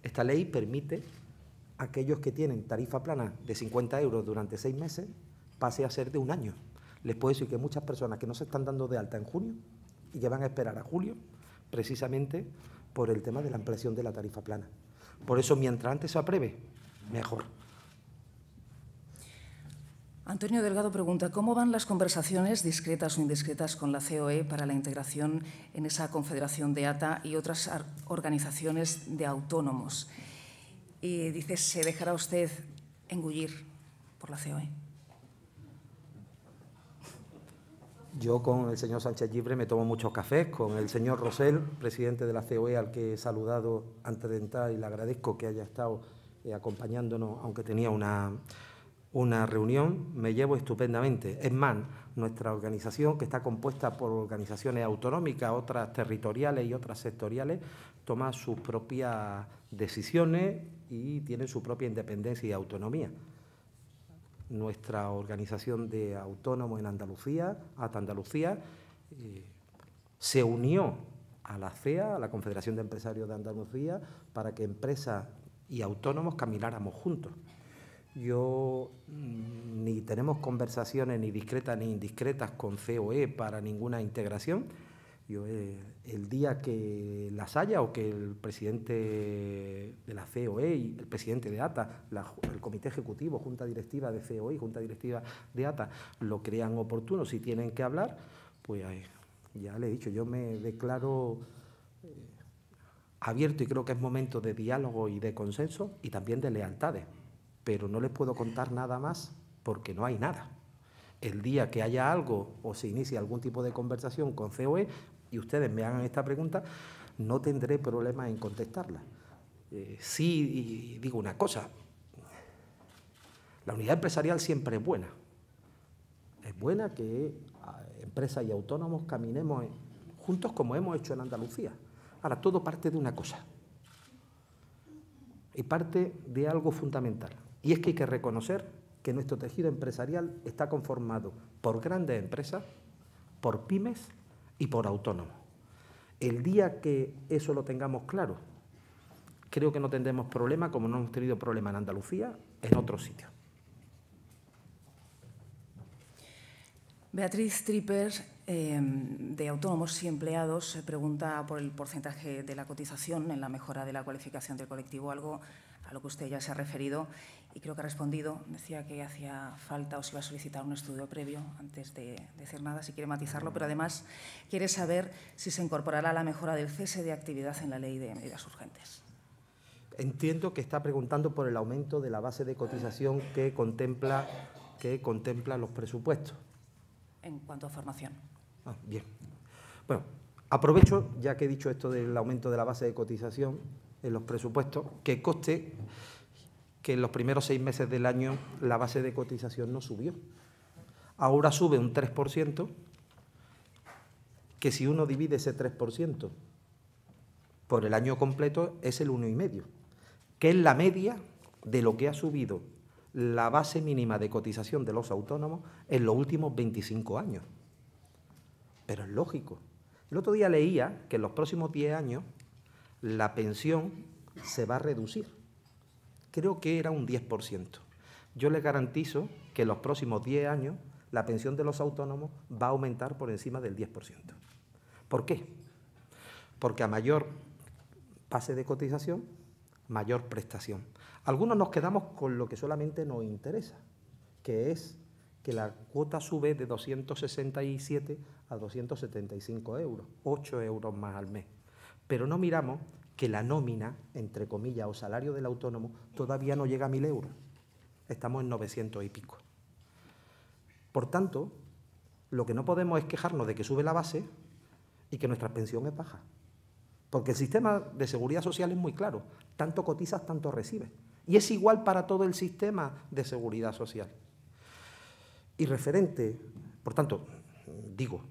Esta ley permite a aquellos que tienen tarifa plana de 50 euros durante 6 meses, pase a ser de 1 año. Les puedo decir que muchas personas que no se están dando de alta en junio y que van a esperar a julio, precisamente por el tema de la ampliación de la tarifa plana. Por eso, mientras antes se apruebe, mejor. Antonio Delgado pregunta: ¿cómo van las conversaciones, discretas o indiscretas, con la COE para la integración en esa confederación de ATA y otras organizaciones de autónomos? Y dice: ¿se dejará usted engullir por la COE? Yo con el señor Sánchez Llibre me tomo muchos cafés, con el señor Rosell, presidente de la COE, al que he saludado antes de entrar y le agradezco que haya estado acompañándonos, aunque tenía una reunión, me llevo estupendamente. Es más, nuestra organización, que está compuesta por organizaciones autonómicas, otras territoriales y otras sectoriales, toma sus propias decisiones y tiene su propia independencia y autonomía. Nuestra organización de autónomos en Andalucía, ATA Andalucía, se unió a la CEA, a la Confederación de Empresarios de Andalucía, para que empresas y autónomos camináramos juntos. Ni tenemos conversaciones ni discretas ni indiscretas con COE para ninguna integración, Yo, el día que las haya o que el presidente de la COE y el presidente de ATA, el comité ejecutivo, junta directiva de COE y junta directiva de ATA, lo crean oportuno, si tienen que hablar, pues ya le he dicho, yo me declaro abierto y creo que es momento de diálogo y de consenso y también de lealtades, pero no les puedo contar nada más porque no hay nada. El día que haya algo o se inicie algún tipo de conversación con COE y ustedes me hagan esta pregunta, no tendré problema en contestarla. Sí, y digo una cosa, la unidad empresarial siempre es buena. Es buena que empresas y autónomos caminemos juntos como hemos hecho en Andalucía. Ahora, todo parte de una cosa y parte de algo fundamental, y es que hay que reconocer que nuestro tejido empresarial está conformado por grandes empresas, por pymes y por autónomos. El día que eso lo tengamos claro, creo que no tendremos problema, como no hemos tenido problema en Andalucía, en otros sitios. Beatriz Tripper, de Autónomos y Empleados, pregunta por el porcentaje de la cotización en la mejora de la cualificación del colectivo, algo a lo que usted ya se ha referido y creo que ha respondido. Decía que hacía falta o se iba a solicitar un estudio previo antes de decir nada, si quiere matizarlo, pero además quiere saber si se incorporará la mejora del cese de actividad en la Ley de Medidas Urgentes. Entiendo que está preguntando por el aumento de la base de cotización que contempla los presupuestos. En cuanto a formación. Bien. Bueno, aprovecho, ya que he dicho esto del aumento de la base de cotización en los presupuestos, que conste que en los primeros 6 meses del año la base de cotización no subió. Ahora sube un 3%, que si uno divide ese 3% por el año completo es el 1,5, que es la media de lo que ha subido la base mínima de cotización de los autónomos en los últimos 25 años. Pero es lógico. El otro día leía que en los próximos 10 años la pensión se va a reducir. Creo que era un 10%. Yo les garantizo que en los próximos 10 años la pensión de los autónomos va a aumentar por encima del 10%. ¿Por qué? Porque a mayor base de cotización, mayor prestación. Algunos nos quedamos con lo que solamente nos interesa, que es que la cuota sube de 267 a 275 euros, 8 euros más al mes. Pero no miramos que la nómina, entre comillas, o salario del autónomo, todavía no llega a 1.000 euros. Estamos en 900 y pico. Por tanto, lo que no podemos es quejarnos de que sube la base y que nuestra pensión es baja. Porque el sistema de seguridad social es muy claro. Tanto cotizas, tanto recibes. Y es igual para todo el sistema de seguridad social. Y referente, por tanto, digo,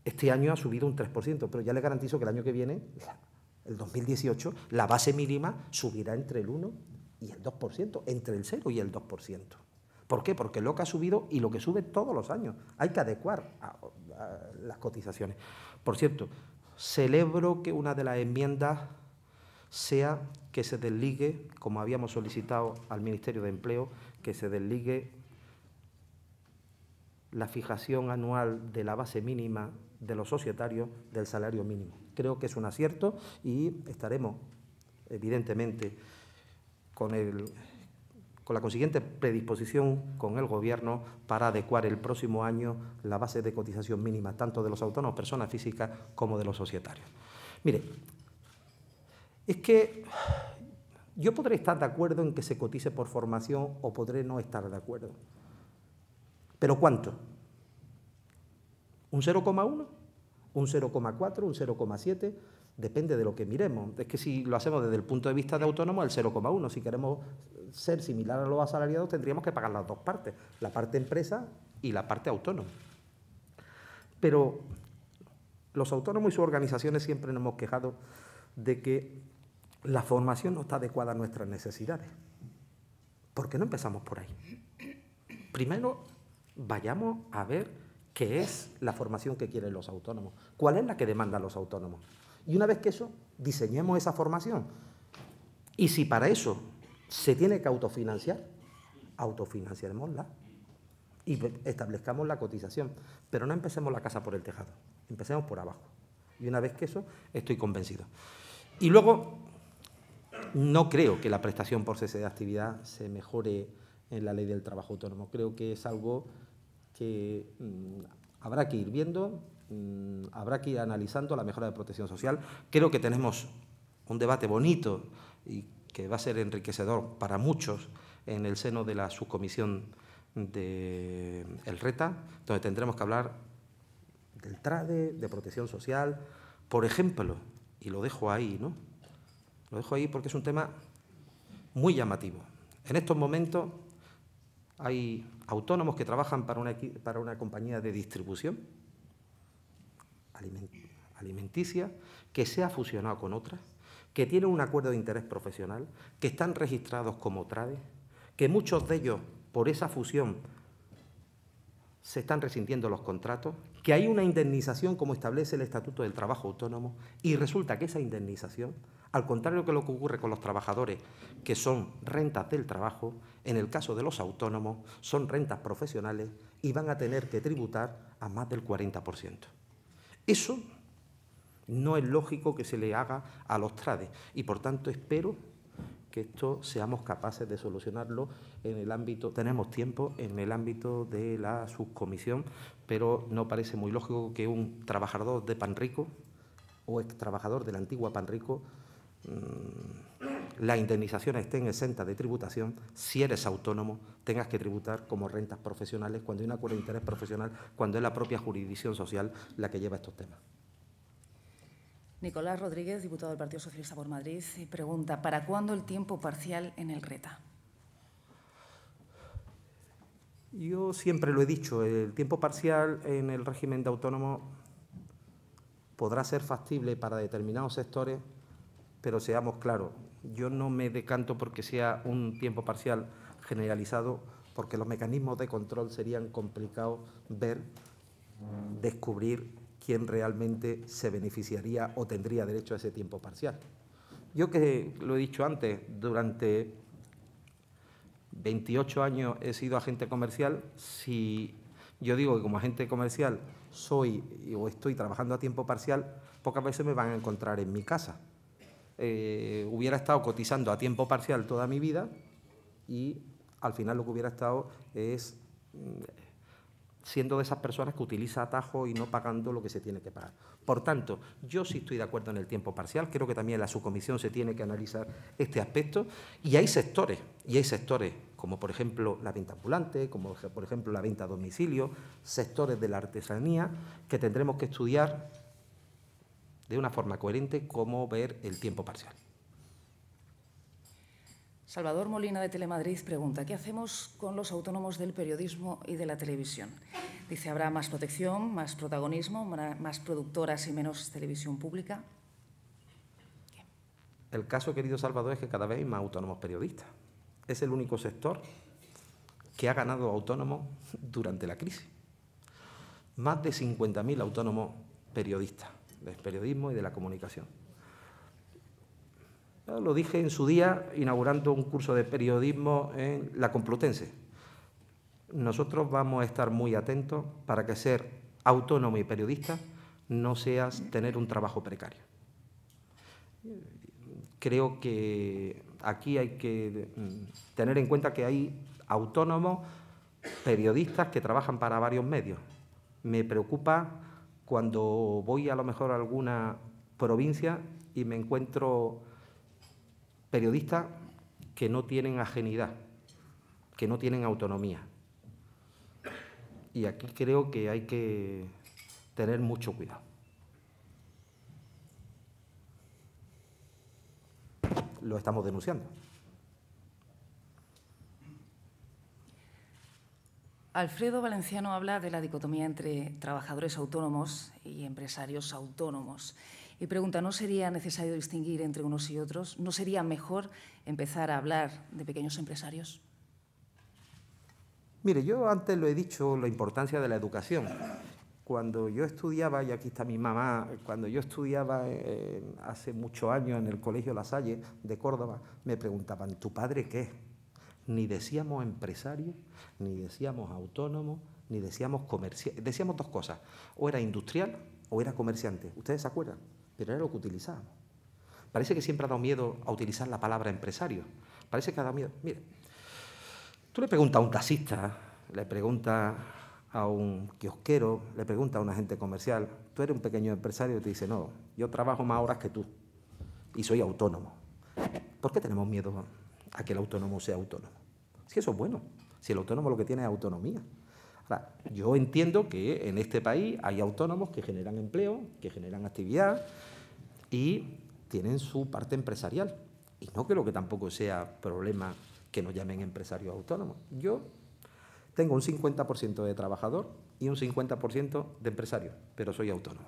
este año ha subido un 3%, pero ya le garantizo que el año que viene, el 2018, la base mínima subirá entre el 1 y el 2%, entre el 0 y el 2%. ¿Por qué? Porque lo que ha subido y lo que sube todos los años. Hay que adecuar a las cotizaciones. Por cierto, celebro que una de las enmiendas sea que se desligue, como habíamos solicitado al Ministerio de Empleo, que se desligue la fijación anual de la base mínima de los societarios del salario mínimo. Creo que es un acierto y estaremos, evidentemente, con la consiguiente predisposición con el Gobierno para adecuar el próximo año la base de cotización mínima, tanto de los autónomos, personas físicas, como de los societarios. Mire, es que yo podré estar de acuerdo en que se cotice por formación o podré no estar de acuerdo. ¿Pero cuánto? ¿Un 0,1? ¿Un 0,4? ¿Un 0,7? Depende de lo que miremos. Es que si lo hacemos desde el punto de vista de autónomo, el 0,1. Si queremos ser similar a los asalariados, tendríamos que pagar las dos partes, la parte empresa y la parte autónoma. Pero los autónomos y sus organizaciones siempre nos hemos quejado de que la formación no está adecuada a nuestras necesidades. ¿Por qué no empezamos por ahí? Primero, vayamos a ver qué es la formación que quieren los autónomos, cuál es la que demandan los autónomos. Y una vez que eso, diseñemos esa formación. Y si para eso se tiene que autofinanciar, autofinanciémosla y establezcamos la cotización. Pero no empecemos la casa por el tejado, empecemos por abajo. Y una vez que eso, estoy convencido. Y luego, no creo que la prestación por cese de actividad se mejore en la ley del trabajo autónomo. Creo que es algo que habrá que ir viendo, habrá que ir analizando la mejora de protección social. Creo que tenemos un debate bonito y que va a ser enriquecedor para muchos en el seno de la subcomisión del RETA, donde tendremos que hablar del TRADE, de protección social, por ejemplo, y lo dejo ahí, ¿no? Lo dejo ahí porque es un tema muy llamativo. En estos momentos hay autónomos que trabajan para una compañía de distribución alimenticia que se ha fusionado con otra, que tienen un acuerdo de interés profesional, que están registrados como TRADE, que muchos de ellos, por esa fusión, se están rescindiendo los contratos, que hay una indemnización como establece el Estatuto del Trabajo Autónomo y resulta que esa indemnización, al contrario que lo que ocurre con los trabajadores, que son rentas del trabajo, en el caso de los autónomos son rentas profesionales y van a tener que tributar a más del 40%. Eso no es lógico que se le haga a los TRADE y, por tanto, espero que esto seamos capaces de solucionarlo en el ámbito, tenemos tiempo, en el ámbito de la subcomisión, pero no parece muy lógico que un trabajador de Panrico o ex trabajador de la antigua Panrico, las indemnizaciones estén exentas de tributación. Si eres autónomo, tengas que tributar como rentas profesionales cuando hay un acuerdo de interés profesional, cuando es la propia jurisdicción social la que lleva estos temas. Nicolás Rodríguez, diputado del Partido Socialista por Madrid, pregunta: ¿para cuándo el tiempo parcial en el RETA? Yo siempre lo he dicho, el tiempo parcial en el régimen de autónomo podrá ser factible para determinados sectores, pero seamos claros, yo no me decanto porque sea un tiempo parcial generalizado, porque los mecanismos de control serían complicados ver, descubrir quién realmente se beneficiaría o tendría derecho a ese tiempo parcial. Yo, que lo he dicho antes, durante 28 años he sido agente comercial. Si yo digo que como agente comercial soy o estoy trabajando a tiempo parcial, pocas veces me van a encontrar en mi casa. Hubiera estado cotizando a tiempo parcial toda mi vida y al final lo que hubiera estado es siendo de esas personas que utiliza atajos y no pagando lo que se tiene que pagar. Por tanto, yo sí estoy de acuerdo en el tiempo parcial, creo que también en la subcomisión se tiene que analizar este aspecto y hay sectores, como por ejemplo la venta ambulante, como por ejemplo la venta a domicilio, sectores de la artesanía, que tendremos que estudiar de una forma coherente cómo ver el tiempo parcial. Salvador Molina, de Telemadrid, pregunta: ¿qué hacemos con los autónomos del periodismo y de la televisión? Dice: ¿habrá más protección, más protagonismo, más productoras y menos televisión pública? El caso, querido Salvador, es que cada vez hay más autónomos periodistas. Es el único sector que ha ganado autónomos durante la crisis. Más de 50.000 autónomos periodistas, del periodismo y de la comunicación. Yo lo dije en su día, inaugurando un curso de periodismo en la Complutense. Nosotros vamos a estar muy atentos para que ser autónomo y periodista no sea tener un trabajo precario. Creo que aquí hay que tener en cuenta que hay autónomos periodistas que trabajan para varios medios. Me preocupa cuando voy a lo mejor a alguna provincia y me encuentro periodistas que no tienen ajenidad, que no tienen autonomía. Y aquí creo que hay que tener mucho cuidado. Lo estamos denunciando. Alfredo Valenciano habla de la dicotomía entre trabajadores autónomos y empresarios autónomos y pregunta: ¿no sería necesario distinguir entre unos y otros? ¿No sería mejor empezar a hablar de pequeños empresarios? Mire, yo antes lo he dicho, la importancia de la educación. Cuando yo estudiaba, y aquí está mi mamá, cuando yo estudiaba hace muchos años en el Colegio La Salle de Córdoba, me preguntaban: ¿tu padre qué? Ni decíamos empresario, ni decíamos autónomo, ni decíamos comercial. Decíamos dos cosas: o era industrial o era comerciante. ¿Ustedes se acuerdan? Pero era lo que utilizábamos. Parece que siempre ha dado miedo a utilizar la palabra empresario. Parece que ha dado miedo. Mire, tú le preguntas a un taxista, le preguntas a un kiosquero, le preguntas a un agente comercial, tú eres un pequeño empresario, y te dice, no, yo trabajo más horas que tú y soy autónomo. ¿Por qué tenemos miedo a que el autónomo sea autónomo? Si eso es bueno, si el autónomo lo que tiene es autonomía. Ahora, yo entiendo que en este país hay autónomos que generan empleo, que generan actividad y tienen su parte empresarial. Y no creo que tampoco sea problema que nos llamen empresarios autónomos. Yo tengo un 50% de trabajador y un 50% de empresario, pero soy autónomo.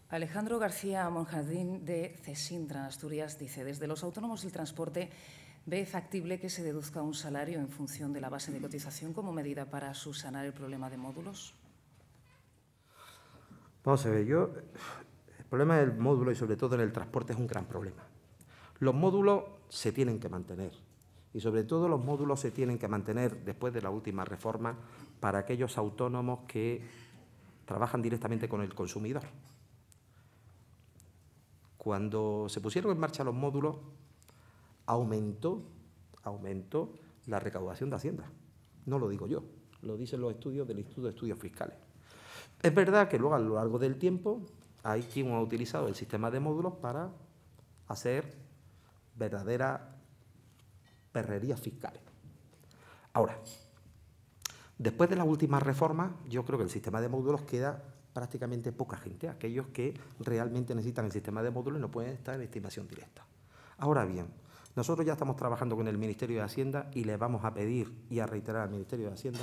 Alejandro García Monjardín, de CESINTRA, Asturias, dice: desde los autónomos del transporte, ¿ve factible que se deduzca un salario en función de la base de cotización como medida para subsanar el problema de módulos? Vamos a ver, el problema del módulo y sobre todo en el transporte es un gran problema. Los módulos se tienen que mantener y sobre todo los módulos se tienen que mantener después de la última reforma para aquellos autónomos que trabajan directamente con el consumidor. Cuando se pusieron en marcha los módulos, aumentó la recaudación de Hacienda. No lo digo yo, lo dicen los estudios del Instituto de Estudios Fiscales. Es verdad que luego a lo largo del tiempo hay quien ha utilizado el sistema de módulos para hacer verdaderas perrerías fiscales. Ahora, después de las últimas reformas, yo creo que el sistema de módulos queda prácticamente poca gente, aquellos que realmente necesitan el sistema de módulos y no pueden estar en estimación directa. Ahora bien, nosotros ya estamos trabajando con el Ministerio de Hacienda y le vamos a pedir y a reiterar al Ministerio de Hacienda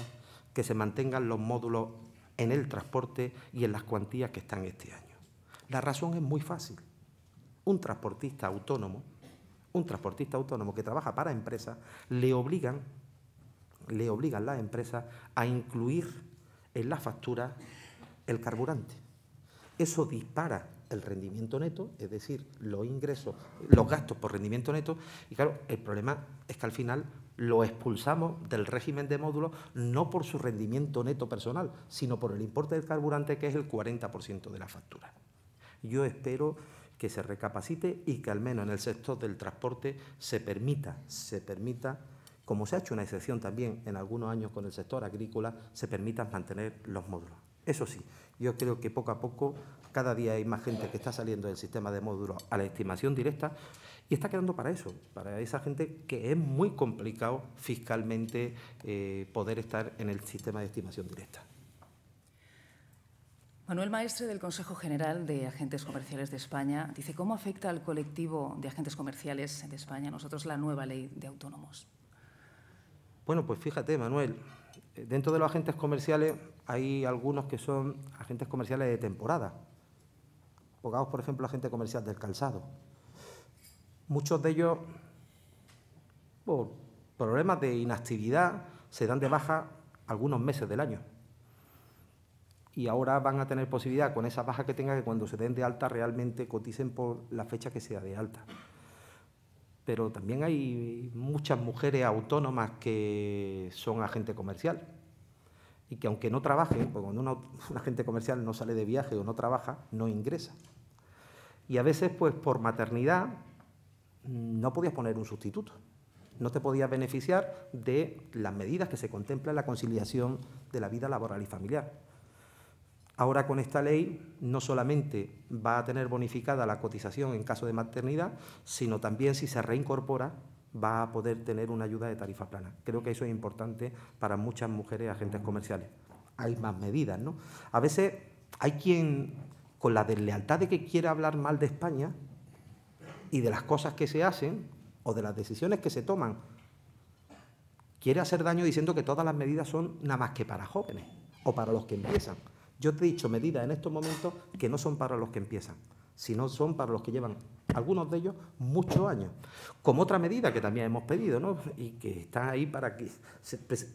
que se mantengan los módulos en el transporte y en las cuantías que están este año. La razón es muy fácil. Un transportista autónomo que trabaja para empresas, le obligan las empresas a incluir en la factura el carburante. Eso dispara el rendimiento neto, es decir, los ingresos, los gastos por rendimiento neto, y claro, el problema es que al final lo expulsamos del régimen de módulos no por su rendimiento neto personal, sino por el importe del carburante, que es el 40% de la factura. Yo espero que se recapacite y que al menos en el sector del transporte se permita, como se ha hecho una excepción también en algunos años con el sector agrícola, se permitan mantener los módulos. Eso sí, yo creo que poco a poco cada día hay más gente que está saliendo del sistema de módulos a la estimación directa y está quedando para eso, para esa gente que es muy complicado fiscalmente poder estar en el sistema de estimación directa. Manuel Maestre, del Consejo General de Agentes Comerciales de España, dice: ¿cómo afecta al colectivo de agentes comerciales de España a nosotros la nueva ley de autónomos? Bueno, pues fíjate, Manuel, dentro de los agentes comerciales hay algunos que son agentes comerciales de temporada. Pongamos, por ejemplo, agente comercial del calzado. Muchos de ellos, por problemas de inactividad, se dan de baja algunos meses del año. Y ahora van a tener posibilidad, con esa baja que tengan, que cuando se den de alta realmente coticen por la fecha que sea de alta. Pero también hay muchas mujeres autónomas que son agente comercial y que aunque no trabajen, porque cuando un agente comercial no sale de viaje o no trabaja, no ingresa. Y a veces, pues por maternidad, no podías poner un sustituto. No te podías beneficiar de las medidas que se contemplan en la conciliación de la vida laboral y familiar. Ahora, con esta ley, no solamente va a tener bonificada la cotización en caso de maternidad, sino también, si se reincorpora, va a poder tener una ayuda de tarifa plana. Creo que eso es importante para muchas mujeres agentes comerciales. Hay más medidas, ¿no? A veces hay quien, con la deslealtad de que quiere hablar mal de España y de las cosas que se hacen o de las decisiones que se toman, quiere hacer daño diciendo que todas las medidas son nada más que para jóvenes o para los que empiezan. Yo te he dicho medidas en estos momentos que no son para los que empiezan, sino son para los que llevan, algunos de ellos, muchos años. Como otra medida que también hemos pedido, ¿no? Y que está ahí para que,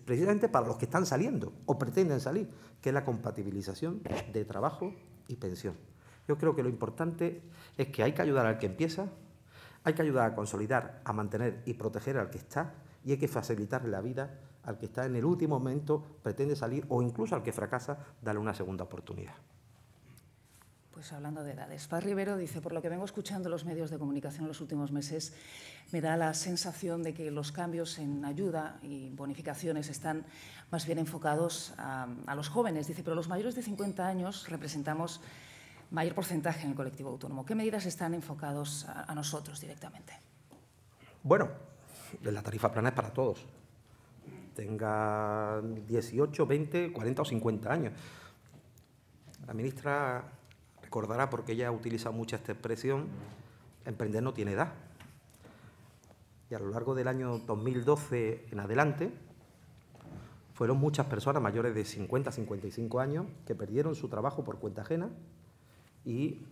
precisamente para los que están saliendo o pretenden salir, que es la compatibilización de trabajo y pensión. Yo creo que lo importante es que hay que ayudar al que empieza, hay que ayudar a consolidar, a mantener y proteger al que está, y hay que facilitarle la vida al que está en el último momento, pretende salir, o incluso al que fracasa, darle una segunda oportunidad. Pues hablando de edades, Paz Rivero dice, por lo que vengo escuchando en los medios de comunicación en los últimos meses, me da la sensación de que los cambios en ayuda y bonificaciones están más bien enfocados a los jóvenes. Dice, pero los mayores de 50 años representamos mayor porcentaje en el colectivo autónomo. ¿Qué medidas están enfocados a nosotros directamente? Bueno, la tarifa plana es para todos. Tenga 18, 20, 40 o 50 años. La ministra recordará, porque ella ha utilizado mucho esta expresión, emprender no tiene edad. Y a lo largo del año 2012 en adelante, fueron muchas personas mayores de 50, 55 años que perdieron su trabajo por cuenta ajena y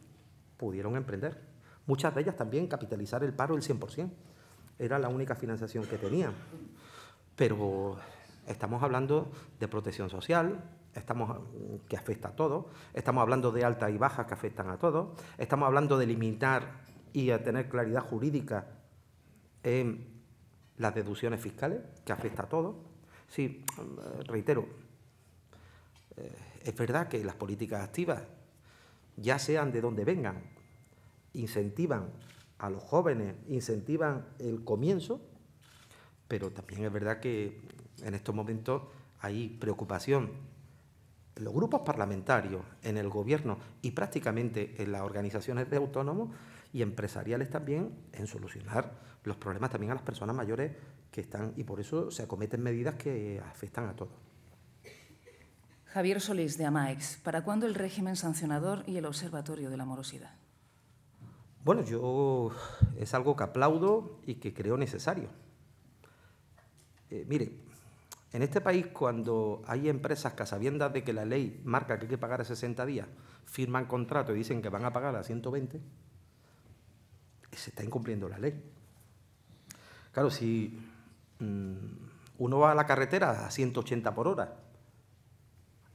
pudieron emprender. Muchas de ellas también capitalizar el paro el 100%. Era la única financiación que tenían. Pero estamos hablando de protección social, que afecta a todos, estamos hablando de altas y bajas que afectan a todos, estamos hablando de limitar y a tener claridad jurídica en las deducciones fiscales, que afecta a todos. Sí, reitero, es verdad que las políticas activas, ya sean de donde vengan, incentivan a los jóvenes, incentivan el comienzo, pero también es verdad que en estos momentos hay preocupación en los grupos parlamentarios, en el Gobierno y prácticamente en las organizaciones de autónomos y empresariales también en solucionar los problemas también a las personas mayores que están, y por eso se acometen medidas que afectan a todos. Javier Solís, de AMAEX, ¿para cuándo el régimen sancionador y el observatorio de la morosidad? Bueno, yo es algo que aplaudo y que creo necesario. Mire, en este país, cuando hay empresas que, a sabiendas de que la ley marca que hay que pagar a 60 días, firman contrato y dicen que van a pagar a 120, se está incumpliendo la ley. Claro, si uno va a la carretera a 180 por hora,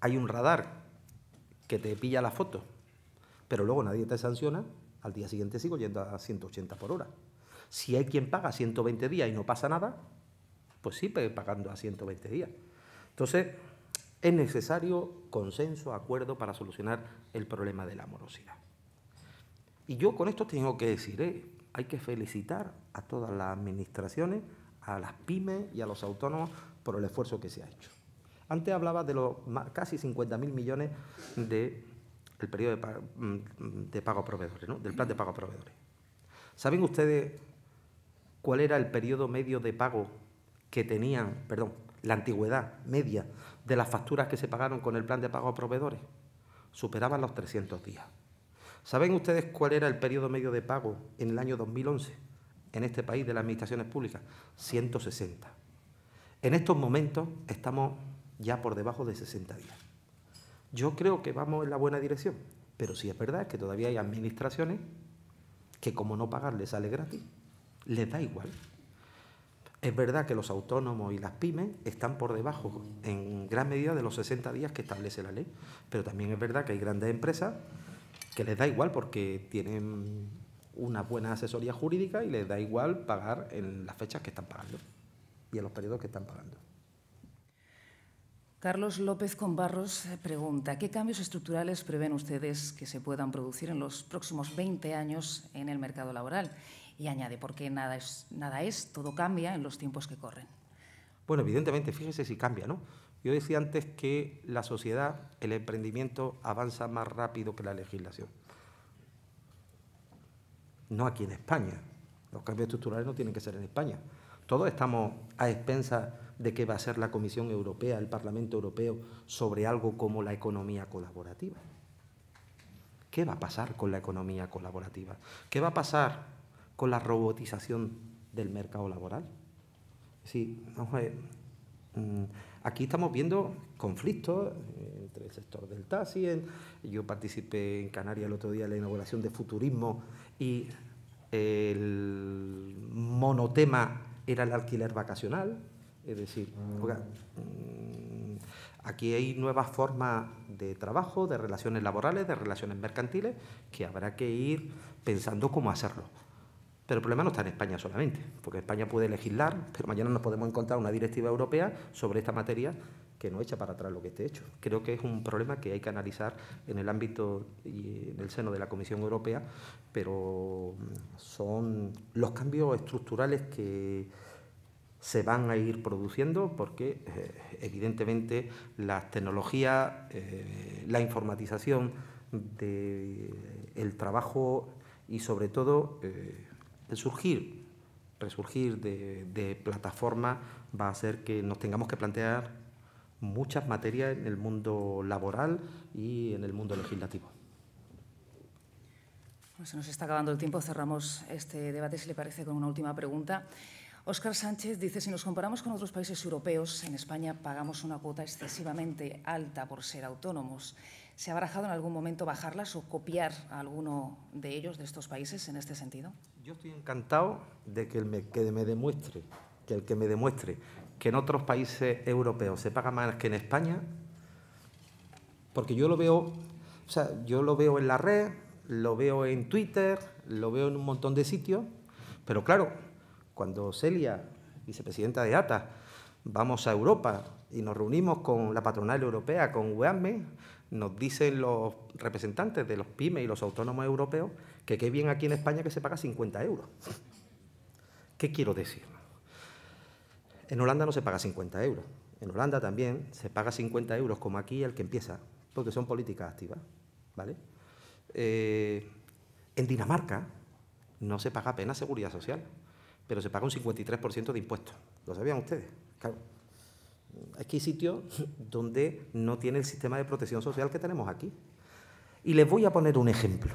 hay un radar que te pilla la foto, pero luego nadie te sanciona, al día siguiente sigo yendo a 180 por hora. Si hay quien paga 120 días y no pasa nada, pues sí, pagando a 120 días. Entonces, es necesario consenso, acuerdo para solucionar el problema de la morosidad. Y yo con esto tengo que decir, hay que felicitar a todas las administraciones, a las pymes y a los autónomos por el esfuerzo que se ha hecho. Antes hablaba de los casi 50.000 millones del periodo de pago a proveedores, ¿no? Del plan de pago a proveedores. ¿Saben ustedes cuál era el periodo medio de pago que tenían, la antigüedad media de las facturas que se pagaron con el plan de pago a proveedores? Superaban los 300 días. ¿Saben ustedes cuál era el periodo medio de pago en el año 2011 en este país de las administraciones públicas? 160. En estos momentos estamos ya por debajo de 60 días. Yo creo que vamos en la buena dirección, pero sí es verdad que todavía hay administraciones que, como no pagarles sale gratis, les da igual. Es verdad que los autónomos y las pymes están por debajo en gran medida de los 60 días que establece la ley, pero también es verdad que hay grandes empresas que les da igual porque tienen una buena asesoría jurídica y les da igual pagar en las fechas que están pagando y en los periodos que están pagando. Carlos López Conbarros pregunta, ¿qué cambios estructurales prevén ustedes que se puedan producir en los próximos 20 años en el mercado laboral? Y añade, porque nada es, todo cambia en los tiempos que corren. Bueno, evidentemente, fíjese si cambia, ¿no? Yo decía antes que la sociedad, el emprendimiento, avanza más rápido que la legislación. No aquí en España. Los cambios estructurales no tienen que ser en España. Todos estamos a expensas de qué va a ser la Comisión Europea, el Parlamento Europeo, sobre algo como la economía colaborativa. ¿Qué va a pasar con la economía colaborativa? ¿Qué va a pasar con la robotización del mercado laboral? Sí, vamos a ver. Aquí estamos viendo conflictos entre el sector del taxi. Yo participé en Canarias el otro día en la inauguración de Futurismo y el monotema era el alquiler vacacional. Es decir, aquí hay nuevas formas de trabajo, de relaciones laborales, de relaciones mercantiles, que habrá que ir pensando cómo hacerlo. Pero el problema no está en España solamente, porque España puede legislar, pero mañana nos podemos encontrar una directiva europea sobre esta materia que no echa para atrás lo que esté hecho. Creo que es un problema que hay que analizar en el ámbito y en el seno de la Comisión Europea, pero son los cambios estructurales que se van a ir produciendo porque, evidentemente, las tecnologías, la informatización del trabajo y, sobre todo, el resurgir de plataformas va a hacer que nos tengamos que plantear muchas materias en el mundo laboral y en el mundo legislativo. Pues se nos está acabando el tiempo. Cerramos este debate, si le parece, con una última pregunta. Óscar Sánchez dice, si nos comparamos con otros países europeos, en España pagamos una cuota excesivamente alta por ser autónomos. ¿Se ha barajado en algún momento bajarlas o copiar a alguno de ellos, de estos países, en este sentido? Yo estoy encantado de que el que me demuestre que en otros países europeos se paga más que en España, porque yo lo veo, yo lo veo en la red, lo veo en Twitter, lo veo en un montón de sitios, pero claro, cuando Celia, vicepresidenta de ATA, vamos a Europa y nos reunimos con la patronal europea, con UEAME, nos dicen los representantes de los pymes y los autónomos europeos que qué bien aquí en España que se paga 50 euros. ¿Qué quiero decir? En Holanda no se paga 50 euros. En Holanda también se paga 50 euros como aquí el que empieza, porque son políticas activas, ¿vale? En Dinamarca no se paga apenas seguridad social, pero se paga un 53% de impuestos. ¿Lo sabían ustedes? Claro. Aquí hay sitios donde no tiene el sistema de protección social que tenemos aquí. Y les voy a poner un ejemplo.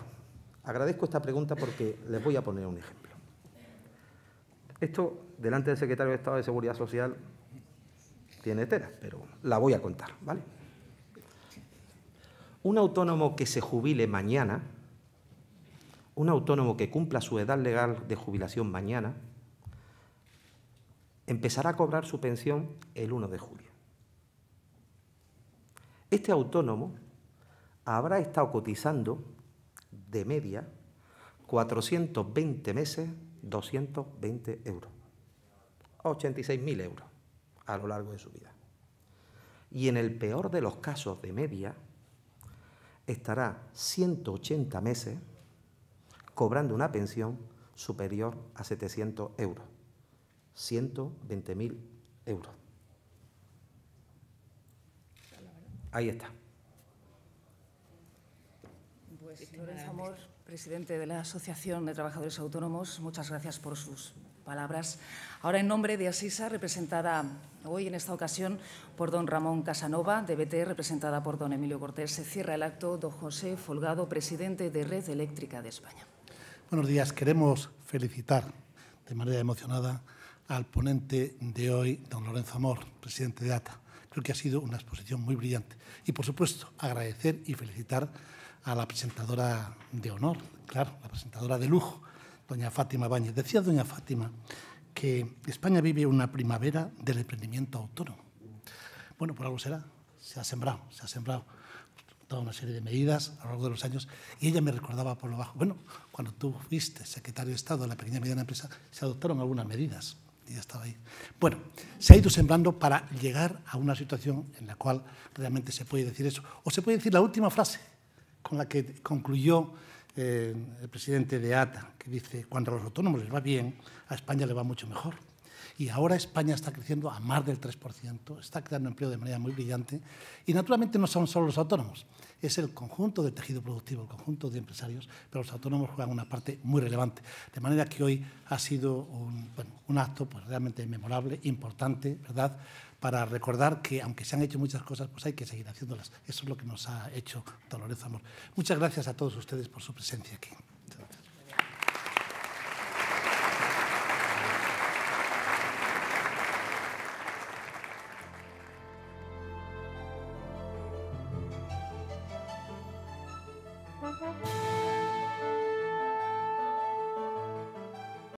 Agradezco esta pregunta porque les voy a poner un ejemplo. Esto, delante del secretario de Estado de Seguridad Social, tiene tela, pero la voy a contar, ¿vale? Un autónomo que se jubile mañana, un autónomo que cumpla su edad legal de jubilación mañana, empezará a cobrar su pensión el 1 de julio. Este autónomo habrá estado cotizando de media 420 meses, 220 euros, 86.000 euros a lo largo de su vida. Y en el peor de los casos de media, estará 180 meses cobrando una pensión superior a 700 euros, 120.000 euros. Ahí está. Pues Lorenzo Amor, presidente de la Asociación de Trabajadores Autónomos, muchas gracias por sus palabras. Ahora, en nombre de Asisa, representada hoy en esta ocasión por don Ramón Casanova, de BT, representada por don Emilio Cortés, se cierra el acto. Don José Folgado, presidente de Red Eléctrica de España. Buenos días. Queremos felicitar de manera emocionada al ponente de hoy, don Lorenzo Amor, presidente de ATA. Creo que ha sido una exposición muy brillante. Y, por supuesto, agradecer y felicitar a la presentadora de honor, claro, la presentadora de lujo, doña Fátima Báñez. Decía doña Fátima que España vive una primavera del emprendimiento autónomo. Bueno, por algo será. Se ha sembrado toda una serie de medidas a lo largo de los años y ella me recordaba por lo bajo. Bueno, cuando tú fuiste secretario de Estado de la pequeña y mediana empresa, se adoptaron algunas medidas y ya estaba ahí. Bueno, se ha ido sembrando para llegar a una situación en la cual realmente se puede decir eso. O se puede decir la última frase con la que concluyó el presidente de ATA, que dice, cuando a los autónomos les va bien, a España le va mucho mejor. Y ahora España está creciendo a más del 3%, está creando empleo de manera muy brillante. Y naturalmente no son solo los autónomos, es el conjunto del tejido productivo, el conjunto de empresarios, pero los autónomos juegan una parte muy relevante. De manera que hoy ha sido un acto pues, realmente memorable, importante, ¿verdad?, para recordar que, aunque se han hecho muchas cosas, pues hay que seguir haciéndolas. Eso es lo que nos ha hecho don Lorenzo Amor. Muchas gracias a todos ustedes por su presencia aquí. Muchas gracias.